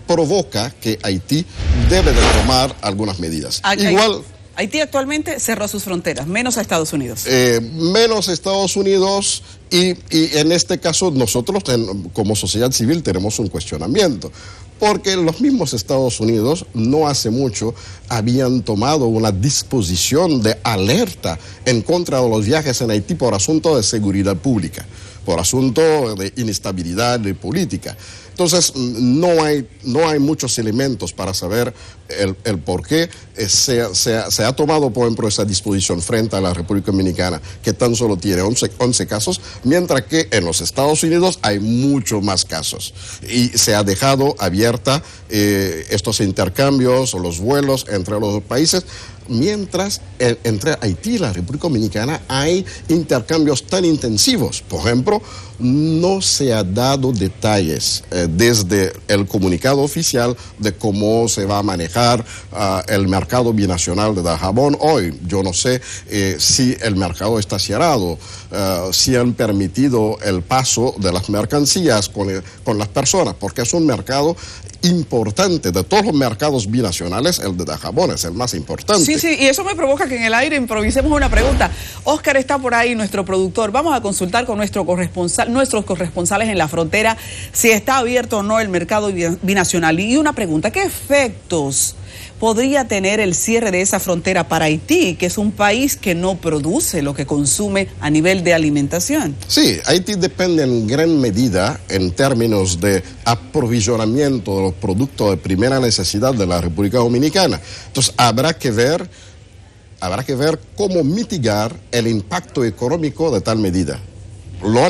provoca que Haití debe de tomar algunas medidas. Igual, Haití actualmente cerró sus fronteras, menos a Estados Unidos. Menos a Estados Unidos y en este caso nosotros como sociedad civil tenemos un cuestionamiento. Porque los mismos Estados Unidos no hace mucho habían tomado una disposición de alerta en contra de los viajes en Haití por asunto de seguridad pública, por asunto de inestabilidad política. Entonces, no hay muchos elementos para saber el por qué se ha tomado, por ejemplo, esa disposición frente a la República Dominicana, que tan solo tiene 11 casos, mientras que en los Estados Unidos hay muchos más casos. Y se ha dejado abierta estos intercambios o los vuelos entre los dos países mientras entre Haití y la República Dominicana hay intercambios tan intensivos. Por ejemplo, no se ha dado detalles desde el comunicado oficial de cómo se va a manejar el mercado binacional de Dajabón hoy. Yo no sé si el mercado está cerrado, si han permitido el paso de las mercancías con las personas, porque es un mercado importante. De todos los mercados binacionales, el de Dajabón es el más importante. Sí, sí, y eso me provoca que en el aire improvisemos una pregunta. Oscar está por ahí, nuestro productor. Vamos a consultar con nuestros corresponsales en la frontera si está abierto o no el mercado binacional. Y una pregunta, ¿qué efectos podría tener el cierre de esa frontera para Haití, que es un país que no produce lo que consume a nivel de alimentación? Sí, Haití depende en gran medida en términos de aprovisionamiento de los productos de primera necesidad de la República Dominicana. Entonces habrá que ver cómo mitigar el impacto económico de tal medida. Lo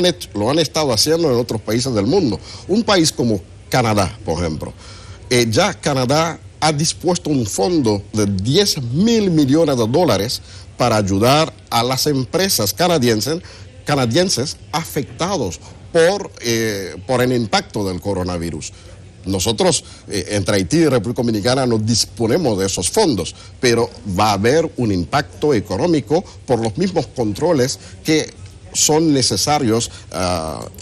han estado haciendo en otros países del mundo. Un país como Canadá, por ejemplo. Ya Canadá ha dispuesto un fondo de $10,000 millones para ayudar a las empresas canadienses afectados por el impacto del coronavirus. Nosotros, entre Haití y República Dominicana, no disponemos de esos fondos, pero va a haber un impacto económico por los mismos controles que son necesarios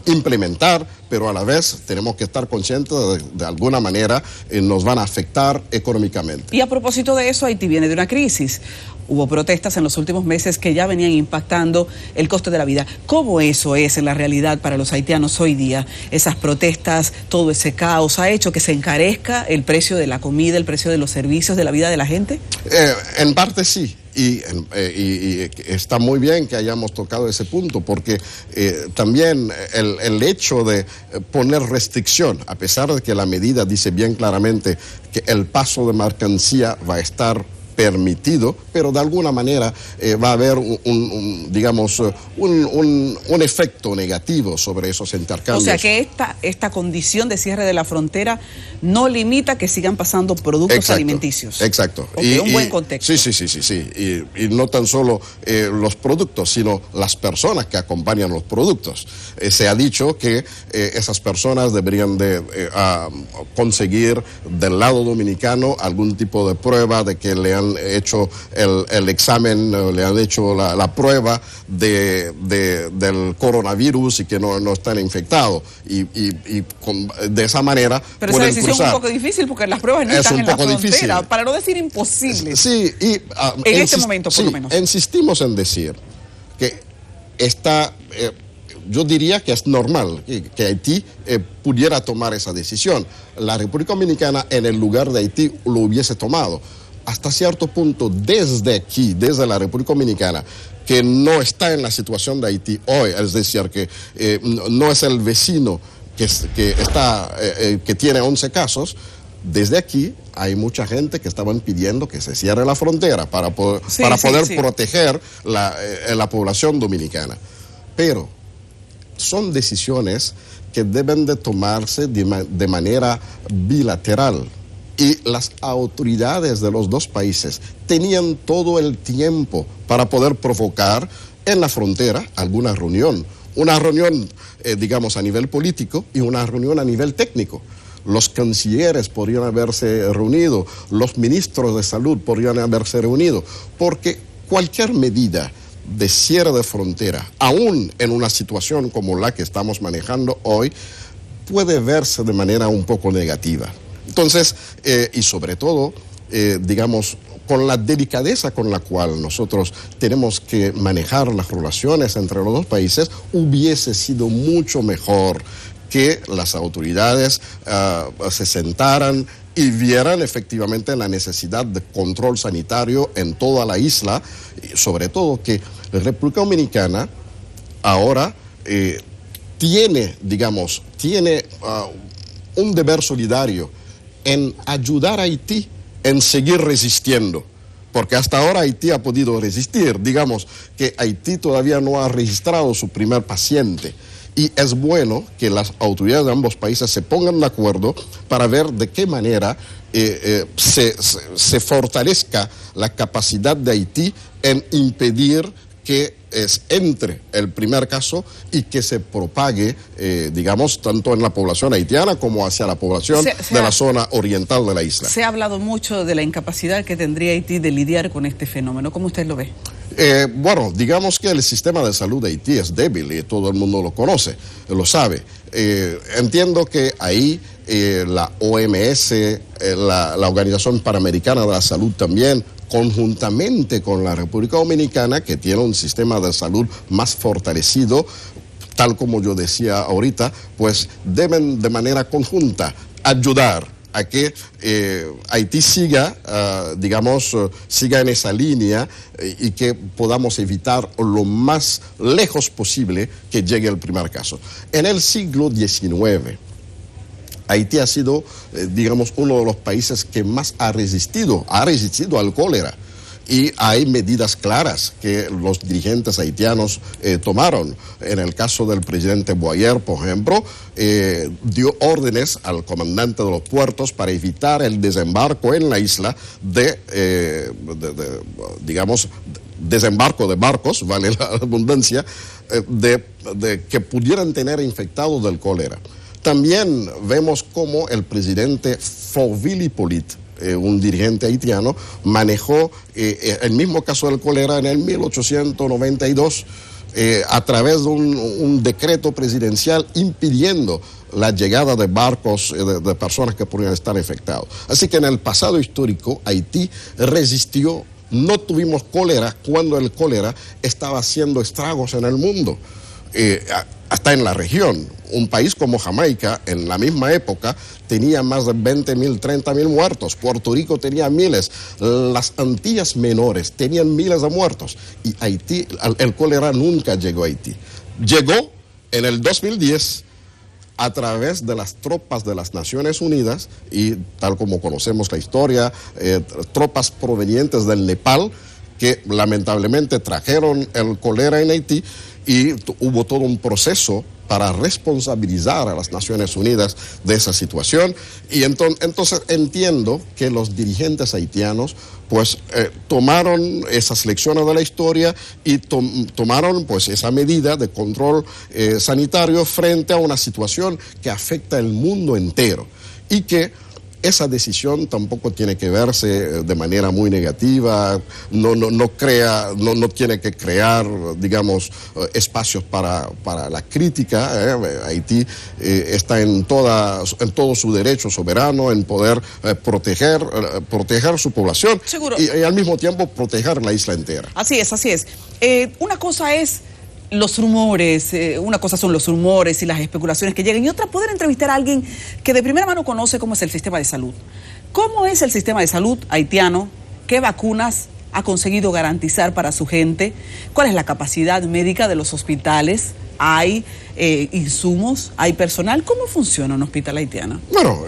implementar, pero a la vez tenemos que estar conscientes de alguna manera nos van a afectar económicamente. Y a propósito de eso, Haití viene de una crisis. Hubo protestas en los últimos meses que ya venían impactando el costo de la vida. ¿Cómo eso es en la realidad para los haitianos hoy día? Esas protestas, todo ese caos, ¿ha hecho que se encarezca el precio de la comida, el precio de los servicios, de la vida de la gente? En parte sí. Y está muy bien que hayamos tocado ese punto, porque también el hecho de poner restricción, a pesar de que la medida dice bien claramente que el paso de mercancía va a estar permitido, pero de alguna manera va a haber un efecto negativo sobre esos intercambios. O sea que esta condición de cierre de la frontera no limita que sigan pasando productos alimenticios. Exacto. Okay, un buen contexto. Sí. Y no tan solo los productos, sino las personas que acompañan los productos. Se ha dicho que esas personas deberían de conseguir del lado dominicano algún tipo de prueba de que le han hecho el examen, le han hecho la prueba del coronavirus y que no están infectados. Y de esa manera pero pueden esa decisión es un poco difícil porque las pruebas no están en la frontera, difícil. Para no decir imposible. Sí, y en este momento por lo menos. Insistimos en decir que yo diría que es normal que Haití pudiera tomar esa decisión. La República Dominicana en el lugar de Haití lo hubiese tomado. Hasta cierto punto, desde aquí, desde la República Dominicana, que no está en la situación de Haití hoy, es decir, que no es el vecino que tiene 11 casos, desde aquí hay mucha gente que estaban pidiendo que se cierre la frontera para poder proteger la población dominicana. Pero son decisiones que deben de tomarse de manera bilateral. Y las autoridades de los dos países tenían todo el tiempo para poder provocar en la frontera alguna reunión. Una reunión, digamos, a nivel político y una reunión a nivel técnico. Los cancilleres podrían haberse reunido, los ministros de salud podrían haberse reunido, porque cualquier medida de cierre de frontera, aún en una situación como la que estamos manejando hoy, puede verse de manera un poco negativa. Entonces, y sobre todo, digamos, con la delicadeza con la cual nosotros tenemos que manejar las relaciones entre los dos países, hubiese sido mucho mejor que las autoridades se sentaran y vieran efectivamente la necesidad de control sanitario en toda la isla, y sobre todo que la República Dominicana ahora tiene un deber solidario en ayudar a Haití en seguir resistiendo, porque hasta ahora Haití ha podido resistir. Digamos que Haití todavía no ha registrado su primer paciente y es bueno que las autoridades de ambos países se pongan de acuerdo para ver de qué manera se fortalezca la capacidad de Haití en impedir que entre el primer caso y que se propague, digamos, tanto en la población haitiana como hacia la población de la zona oriental de la isla. Se ha hablado mucho de la incapacidad que tendría Haití de lidiar con este fenómeno. ¿Cómo usted lo ve? Bueno, digamos que el sistema de salud de Haití es débil y todo el mundo lo conoce, lo sabe. Entiendo que ahí la OMS, la Organización Panamericana de la Salud también, conjuntamente con la República Dominicana, que tiene un sistema de salud más fortalecido, tal como yo decía ahorita, pues deben de manera conjunta ayudar a que Haití siga, siga en esa línea y que podamos evitar lo más lejos posible que llegue el primer caso. En el siglo XIX, Haití ha sido, digamos, uno de los países que más ha resistido al cólera. Y hay medidas claras que los dirigentes haitianos tomaron. En el caso del presidente Boyer, por ejemplo, dio órdenes al comandante de los puertos para evitar el desembarco en la isla desembarco de barcos, vale la abundancia, que pudieran tener infectados del cólera. También vemos cómo el presidente Fauville Hippolyte, un dirigente haitiano, manejó el mismo caso del cólera en el 1892 a través de un decreto presidencial impidiendo la llegada de barcos de personas que podrían estar infectados. Así que en el pasado histórico Haití resistió. No tuvimos cólera cuando el cólera estaba haciendo estragos en el mundo, hasta en la región. Un país como Jamaica, en la misma época, tenía más de 20.000, 30.000 muertos. Puerto Rico tenía miles. Las Antillas Menores tenían miles de muertos. Y Haití, el cólera nunca llegó a Haití. Llegó en el 2010 a través de las tropas de las Naciones Unidas y, tal como conocemos la historia, tropas provenientes del Nepal que lamentablemente trajeron el cólera en Haití, y hubo todo un proceso para responsabilizar a las Naciones Unidas de esa situación. Y entonces entiendo que los dirigentes haitianos pues tomaron esas lecciones de la historia y tomaron pues esa medida de control sanitario frente a una situación que afecta al mundo entero, y que esa decisión tampoco tiene que verse de manera muy negativa, no tiene que crear, digamos, espacios para la crítica. Haití está en todo su derecho soberano en poder proteger su población. Seguro. Y al mismo tiempo proteger la isla entera. Así es, así es. Una cosa es los rumores, una cosa son los rumores y las especulaciones que llegan, y otra poder entrevistar a alguien que de primera mano conoce cómo es el sistema de salud. ¿Cómo es el sistema de salud haitiano? ¿Qué vacunas ha conseguido garantizar para su gente? ¿Cuál es la capacidad médica de los hospitales? ¿Hay insumos? ¿Hay personal? ¿Cómo funciona un hospital haitiano? Bueno,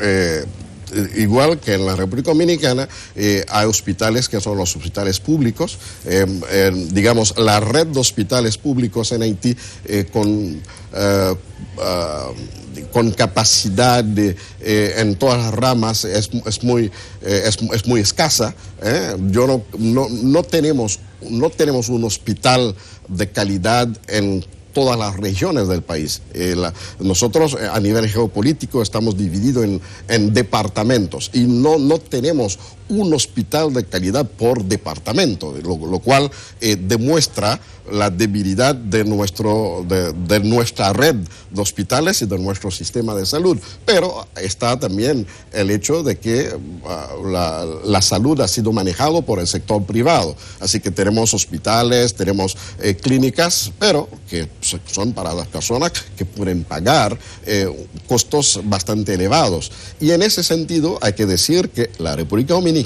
igual que en la República Dominicana, hay hospitales que son los hospitales públicos, digamos, la red de hospitales públicos en Haití con capacidad en todas las ramas es muy escasa. No tenemos un hospital de calidad en todas las regiones del país. Nosotros a nivel geopolítico estamos divididos en departamentos y no tenemos un hospital de calidad por departamento, lo cual demuestra la debilidad de nuestra red de hospitales y de nuestro sistema de salud. Pero está también el hecho de que la salud ha sido manejado por el sector privado. Así que tenemos hospitales, tenemos clínicas, pero que son para las personas que pueden pagar costos bastante elevados. Y en ese sentido hay que decir que la República Dominicana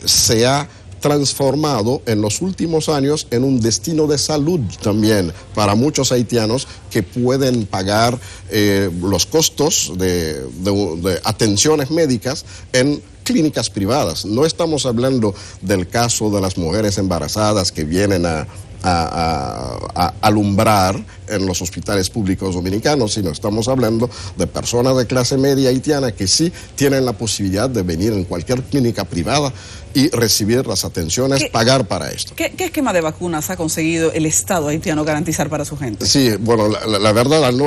se ha transformado en los últimos años en un destino de salud también para muchos haitianos que pueden pagar los costos de atenciones médicas en clínicas privadas. No estamos hablando del caso de las mujeres embarazadas que vienen a alumbrar en los hospitales públicos dominicanos, sino estamos hablando de personas de clase media haitiana que sí tienen la posibilidad de venir en cualquier clínica privada y recibir las atenciones, pagar para esto. ¿Qué esquema de vacunas ha conseguido el Estado haitiano garantizar para su gente? Sí, bueno, la verdad, al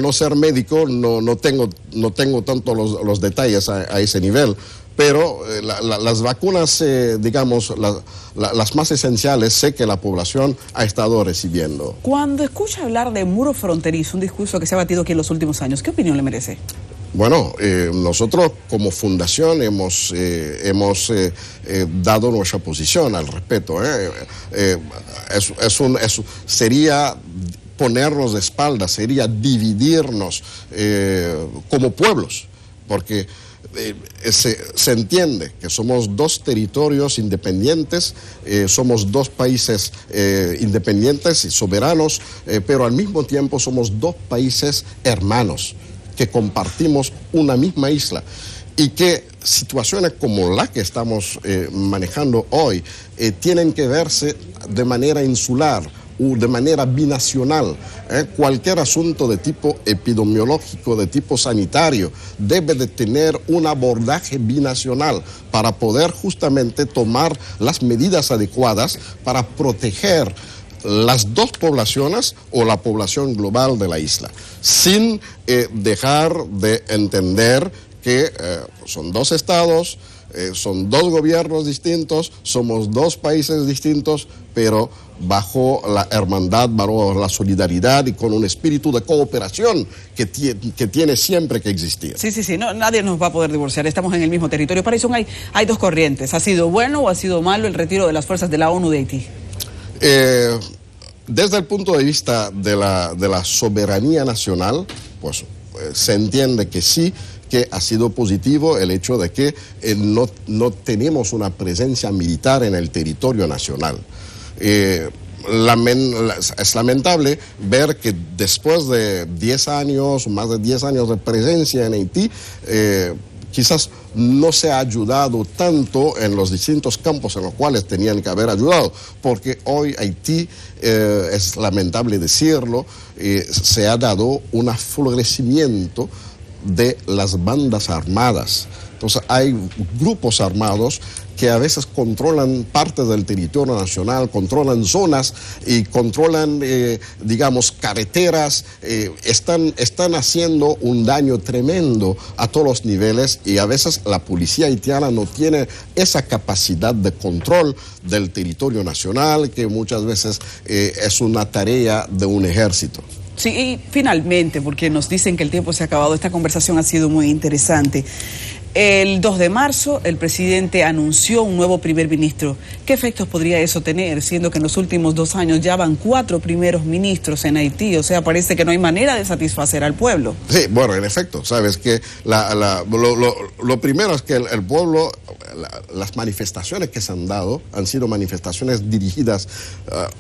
no ser médico, no tengo tanto los detalles a ese nivel, pero las vacunas, digamos, las más esenciales, sé que la población ha estado recibiendo. Cuando escucha hablar de muro fronterizo, un discurso que se ha batido aquí en los últimos años, ¿qué opinión le merece? Bueno, nosotros como fundación hemos dado nuestra posición al respecto. Sería ponernos de espaldas, sería dividirnos como pueblos, porque se entiende que somos dos territorios independientes, somos dos países independientes y soberanos, pero al mismo tiempo somos dos países hermanos que compartimos una misma isla y que situaciones como la que estamos manejando hoy tienen que verse de manera insular o de manera binacional. Cualquier asunto de tipo epidemiológico, de tipo sanitario, debe de tener un abordaje binacional para poder justamente tomar las medidas adecuadas para proteger las dos poblaciones o la población global de la isla, sin dejar de entender que son dos estados, son dos gobiernos distintos, somos dos países distintos, pero bajo la hermandad, bajo la solidaridad y con un espíritu de cooperación que tiene siempre que existir. Sí, no, nadie nos va a poder divorciar, estamos en el mismo territorio. Para eso hay dos corrientes, ¿ha sido bueno o ha sido malo el retiro de las fuerzas de la ONU de Haití? Desde el punto de vista de la soberanía nacional, pues se entiende que sí, que ha sido positivo el hecho de que no tenemos una presencia militar en el territorio nacional. Es lamentable ver que después de 10 años, más de 10 años de presencia en Haití, quizás no se ha ayudado tanto en los distintos campos en los cuales tenían que haber ayudado, porque hoy Haití, es lamentable decirlo, se ha dado un aflorecimiento de las bandas armadas. Entonces hay grupos armados que a veces controlan parte del territorio nacional, controlan zonas y controlan, digamos, carreteras, están haciendo un daño tremendo a todos los niveles y a veces la policía haitiana no tiene esa capacidad de control del territorio nacional, que muchas veces es una tarea de un ejército. Sí, y finalmente, porque nos dicen que el tiempo se ha acabado, esta conversación ha sido muy interesante. El 2 de marzo el presidente anunció un nuevo primer ministro. ¿Qué efectos podría eso tener, siendo que en los últimos 2 años ya van 4 primeros ministros en Haití? O sea, parece que no hay manera de satisfacer al pueblo. Sí, bueno, en efecto, sabes que lo primero es que el pueblo, las manifestaciones que se han dado han sido manifestaciones dirigidas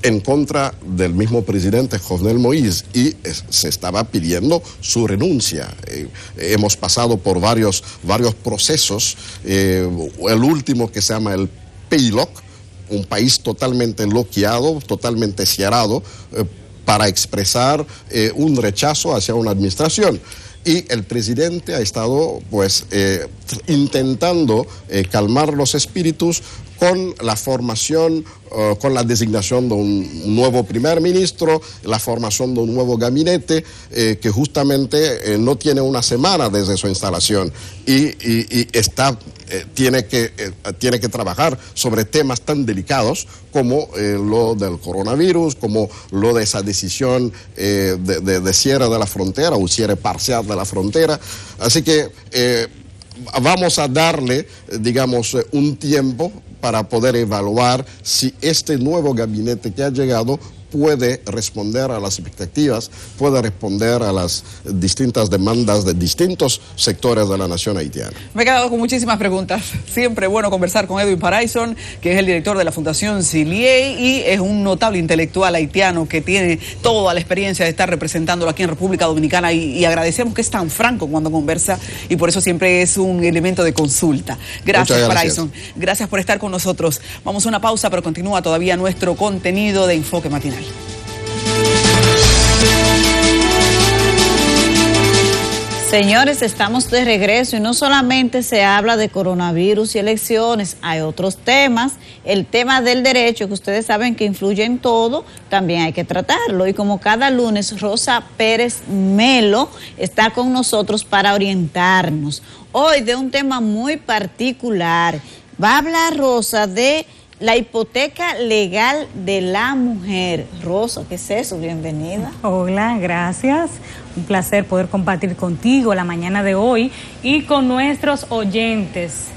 en contra del mismo presidente Jovenel Moïse y se estaba pidiendo su renuncia. Hemos pasado por varios procesos, el último que se llama el PEILOC, un país totalmente bloqueado, totalmente cerrado, para expresar un rechazo hacia una administración. Y el presidente ha estado, pues, intentando calmar los espíritus con la formación, con la designación de un nuevo primer ministro, la formación de un nuevo gabinete que justamente no tiene una semana desde su instalación y tiene que trabajar sobre temas tan delicados como lo del coronavirus, como lo de esa decisión de cierre de la frontera o cierre parcial de la frontera. Así que vamos a darle, digamos, un tiempo para poder evaluar si este nuevo gabinete que ha llegado puede responder a las expectativas, puede responder a las distintas demandas de distintos sectores de la nación haitiana. Me he quedado con muchísimas preguntas. Siempre bueno conversar con Edwin Paraison, que es el director de la Fundación Siliey y es un notable intelectual haitiano que tiene toda la experiencia de estar representándolo aquí en República Dominicana y agradecemos que es tan franco cuando conversa y por eso siempre es un elemento de consulta. Gracias, Paraison. Gracias por estar con nosotros. Vamos a una pausa, pero continúa todavía nuestro contenido de Enfoque Matinal. Señores, estamos de regreso y no solamente se habla de coronavirus y elecciones, hay otros temas. El tema del derecho, que ustedes saben que influye en todo, también hay que tratarlo. Y como cada lunes, Rosa Pérez Melo está con nosotros para orientarnos. Hoy de un tema muy particular. Va a hablar Rosa de la hipoteca legal de la mujer. Rosa, ¿qué es eso? Bienvenida. Hola, gracias. Un placer poder compartir contigo la mañana de hoy y con nuestros oyentes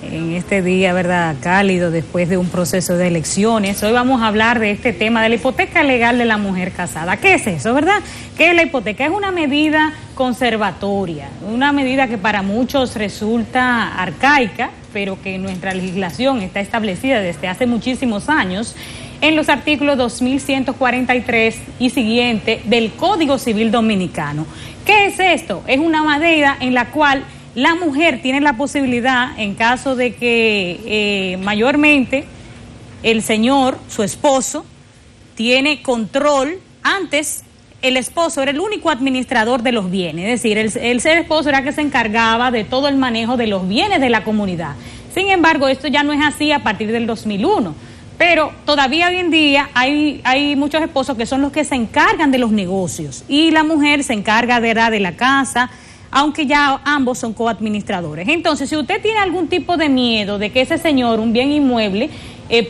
en este día, ¿verdad?, cálido después de un proceso de elecciones. Hoy vamos a hablar de este tema de la hipoteca legal de la mujer casada. ¿Qué es eso, verdad? ¿Qué es la hipoteca? Es una medida conservatoria, una medida que para muchos resulta arcaica, pero que en nuestra legislación está establecida desde hace muchísimos años en los artículos 2143 y siguiente del Código Civil Dominicano. ¿Qué es esto? Es una medida en la cual la mujer tiene la posibilidad, en caso de que mayormente el señor, su esposo, tiene control. Antes el esposo era el único administrador de los bienes, es decir, el ser esposo era el que se encargaba de todo el manejo de los bienes de la comunidad. Sin embargo, esto ya no es así a partir del 2001. Pero todavía hoy en día hay muchos esposos que son los que se encargan de los negocios y la mujer se encarga de la casa, aunque ya ambos son coadministradores. Entonces, si usted tiene algún tipo de miedo de que ese señor, un bien inmueble,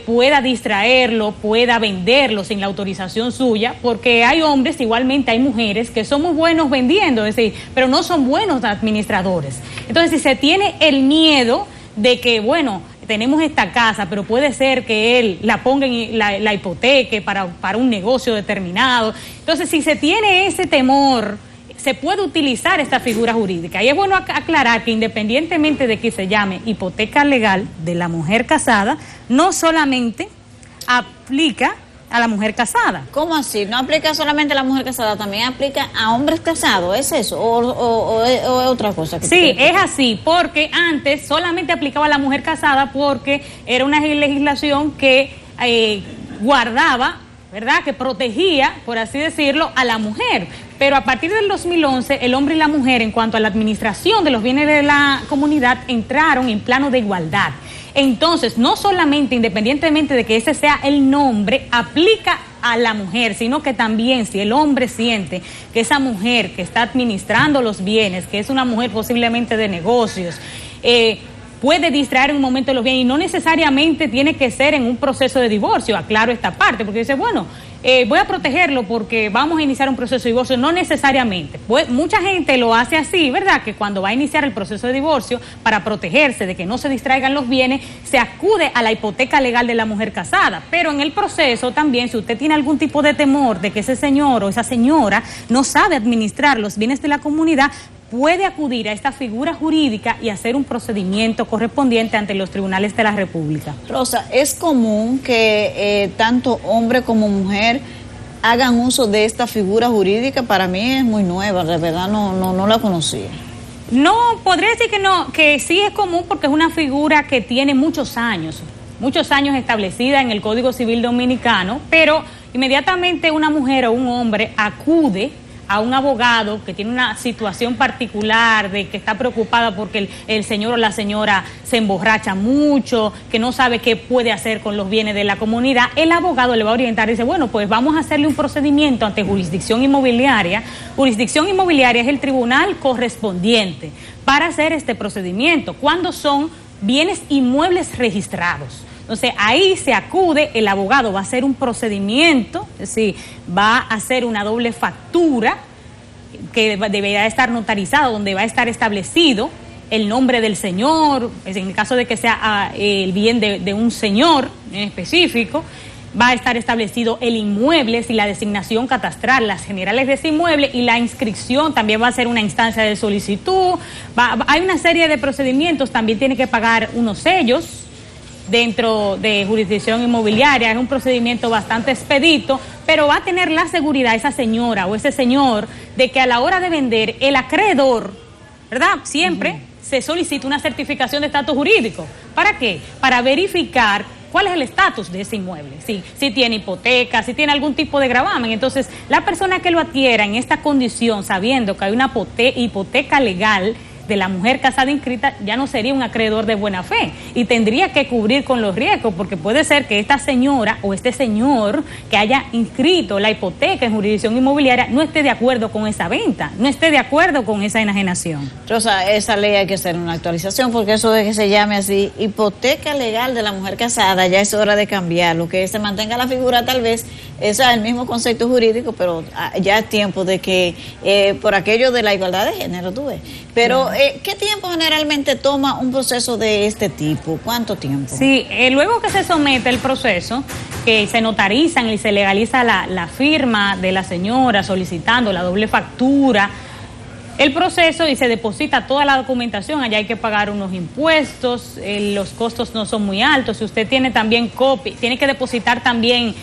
pueda distraerlo, pueda venderlo sin la autorización suya, porque hay hombres, igualmente hay mujeres que son muy buenos vendiendo, es decir, pero no son buenos administradores. Entonces, si se tiene el miedo de que, bueno, tenemos esta casa, pero puede ser que él la ponga en la hipoteque para un negocio determinado. Entonces, si se tiene ese temor, se puede utilizar esta figura jurídica. Y es bueno aclarar que independientemente de que se llame hipoteca legal de la mujer casada, no solamente aplica a la mujer casada. ¿Cómo así? ¿No aplica solamente a la mujer casada, también aplica a hombres casados? ¿Es eso? ¿O es otra cosa? Sí, es así, porque antes solamente aplicaba a la mujer casada porque era una legislación que guardaba, ¿verdad?, que protegía, por así decirlo, a la mujer. Pero a partir del 2011, el hombre y la mujer, en cuanto a la administración de los bienes de la comunidad, entraron en plano de igualdad. Entonces, no solamente, independientemente de que ese sea el nombre, aplica a la mujer, sino que también si el hombre siente que esa mujer que está administrando los bienes, que es una mujer posiblemente de negocios, puede distraer en un momento los bienes, y no necesariamente tiene que ser en un proceso de divorcio, aclaro esta parte, porque dice, bueno, voy a protegerlo porque vamos a iniciar un proceso de divorcio. No necesariamente. Pues mucha gente lo hace así, ¿verdad? Que cuando va a iniciar el proceso de divorcio, para protegerse de que no se distraigan los bienes, se acude a la hipoteca legal de la mujer casada. Pero en el proceso también, si usted tiene algún tipo de temor de que ese señor o esa señora no sabe administrar los bienes de la comunidad, puede acudir a esta figura jurídica y hacer un procedimiento correspondiente ante los tribunales de la República. Rosa, ¿es común que tanto hombre como mujer hagan uso de esta figura jurídica? Para mí es muy nueva, de verdad no la conocía. No, podría decir que no, que sí es común porque es una figura que tiene muchos años establecida en el Código Civil Dominicano, pero inmediatamente una mujer o un hombre acude a un abogado que tiene una situación particular, de que está preocupada porque el señor o la señora se emborracha mucho, que no sabe qué puede hacer con los bienes de la comunidad, el abogado le va a orientar y dice, bueno, pues vamos a hacerle un procedimiento ante jurisdicción inmobiliaria. Jurisdicción inmobiliaria es el tribunal correspondiente para hacer este procedimiento, cuando son bienes inmuebles registrados. Entonces, ahí se acude, el abogado va a hacer un procedimiento, es decir, va a hacer una doble factura que deberá estar notarizado, donde va a estar establecido el nombre del señor, en el caso de que sea el bien de un señor en específico, va a estar establecido el inmueble, si la designación catastral, las generales de ese inmueble, y la inscripción también va a ser una instancia de solicitud. Hay una serie de procedimientos, también tiene que pagar unos sellos dentro de jurisdicción inmobiliaria. Es un procedimiento bastante expedito, pero va a tener la seguridad esa señora o ese señor de que a la hora de vender, el acreedor, ¿verdad? Siempre se solicita una certificación de estatus jurídico. ¿Para qué? Para verificar cuál es el estatus de ese inmueble, si tiene hipoteca, si tiene algún tipo de gravamen. Entonces, la persona que lo adquiera en esta condición, sabiendo que hay una hipoteca legal de la mujer casada inscrita, ya no sería un acreedor de buena fe y tendría que cubrir con los riesgos, porque puede ser que esta señora o este señor que haya inscrito la hipoteca en jurisdicción inmobiliaria no esté de acuerdo con esa venta, no esté de acuerdo con esa enajenación. Rosa, esa ley hay que hacer una actualización, porque eso de que se llame así, hipoteca legal de la mujer casada, ya es hora de cambiarlo, que se mantenga la figura tal vez, ese es el mismo concepto jurídico, pero ya es tiempo de que, por aquello de la igualdad de género, tú ves. Pero, ¿qué tiempo generalmente toma un proceso de este tipo? ¿Cuánto tiempo? Sí, luego que se somete el proceso, que se notarizan y se legaliza la firma de la señora solicitando la doble factura, el proceso, y se deposita toda la documentación. Allá hay que pagar unos impuestos, los costos no son muy altos. Si usted tiene también copia, tiene que depositar también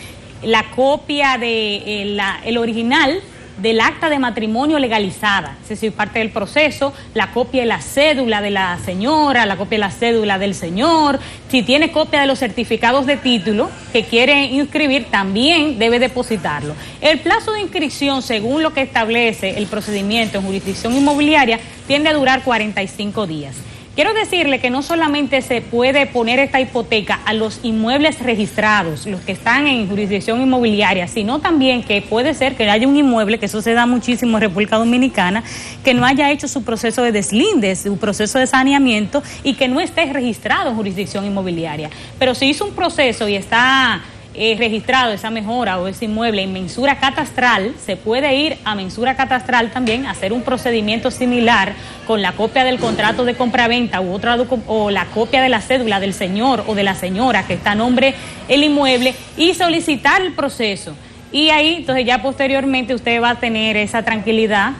la copia de el original del acta de matrimonio legalizada, es decir, parte del proceso, la copia de la cédula de la señora, la copia de la cédula del señor. Si tiene copia de los certificados de título que quiere inscribir, también debe depositarlo. El plazo de inscripción, según lo que establece el procedimiento en jurisdicción inmobiliaria, tiende a durar 45 días. Quiero decirle que no solamente se puede poner esta hipoteca a los inmuebles registrados, los que están en jurisdicción inmobiliaria, sino también que puede ser que haya un inmueble, que eso se da muchísimo en República Dominicana, que no haya hecho su proceso de deslinde, su proceso de saneamiento, y que no esté registrado en jurisdicción inmobiliaria. Pero si hizo un proceso y está registrado esa mejora o ese inmueble en mensura catastral, se puede ir a mensura catastral también, hacer un procedimiento similar con la copia del contrato de compraventa o la copia de la cédula del señor o de la señora que está a nombre el inmueble, y solicitar el proceso. Y ahí, entonces, ya posteriormente usted va a tener esa tranquilidad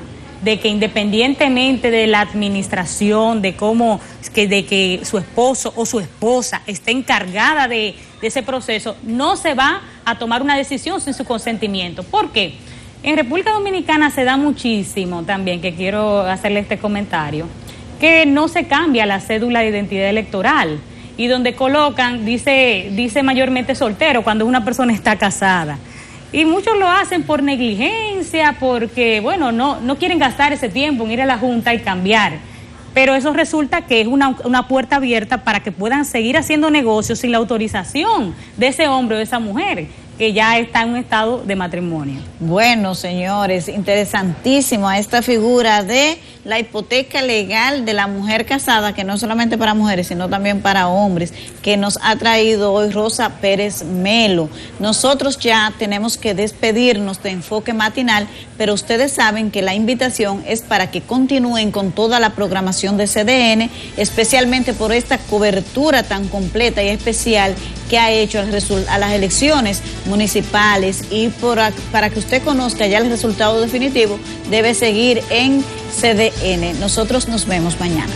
de que, independientemente de la administración, de que su esposo o su esposa esté encargada de ese proceso, no se va a tomar una decisión sin su consentimiento. ¿Por qué? En República Dominicana se da muchísimo también, que quiero hacerle este comentario, que no se cambia la cédula de identidad electoral, y donde colocan, dice mayormente soltero, cuando una persona está casada. Y muchos lo hacen por negligencia, porque, bueno, no quieren gastar ese tiempo en ir a la Junta y cambiar. Pero eso resulta que es una puerta abierta para que puedan seguir haciendo negocios sin la autorización de ese hombre o de esa mujer que ya está en un estado de matrimonio. Bueno, señores, interesantísimo esta figura de la hipoteca legal de la mujer casada, que no solamente para mujeres, sino también para hombres, que nos ha traído hoy Rosa Pérez Melo. Nosotros ya tenemos que despedirnos de Enfoque Matinal, pero ustedes saben que la invitación es para que continúen con toda la programación de CDN, especialmente por esta cobertura tan completa y especial que ha hecho a las elecciones municipales, y para que usted conozca ya el resultado definitivo, debe seguir en CDN. Nosotros nos vemos mañana.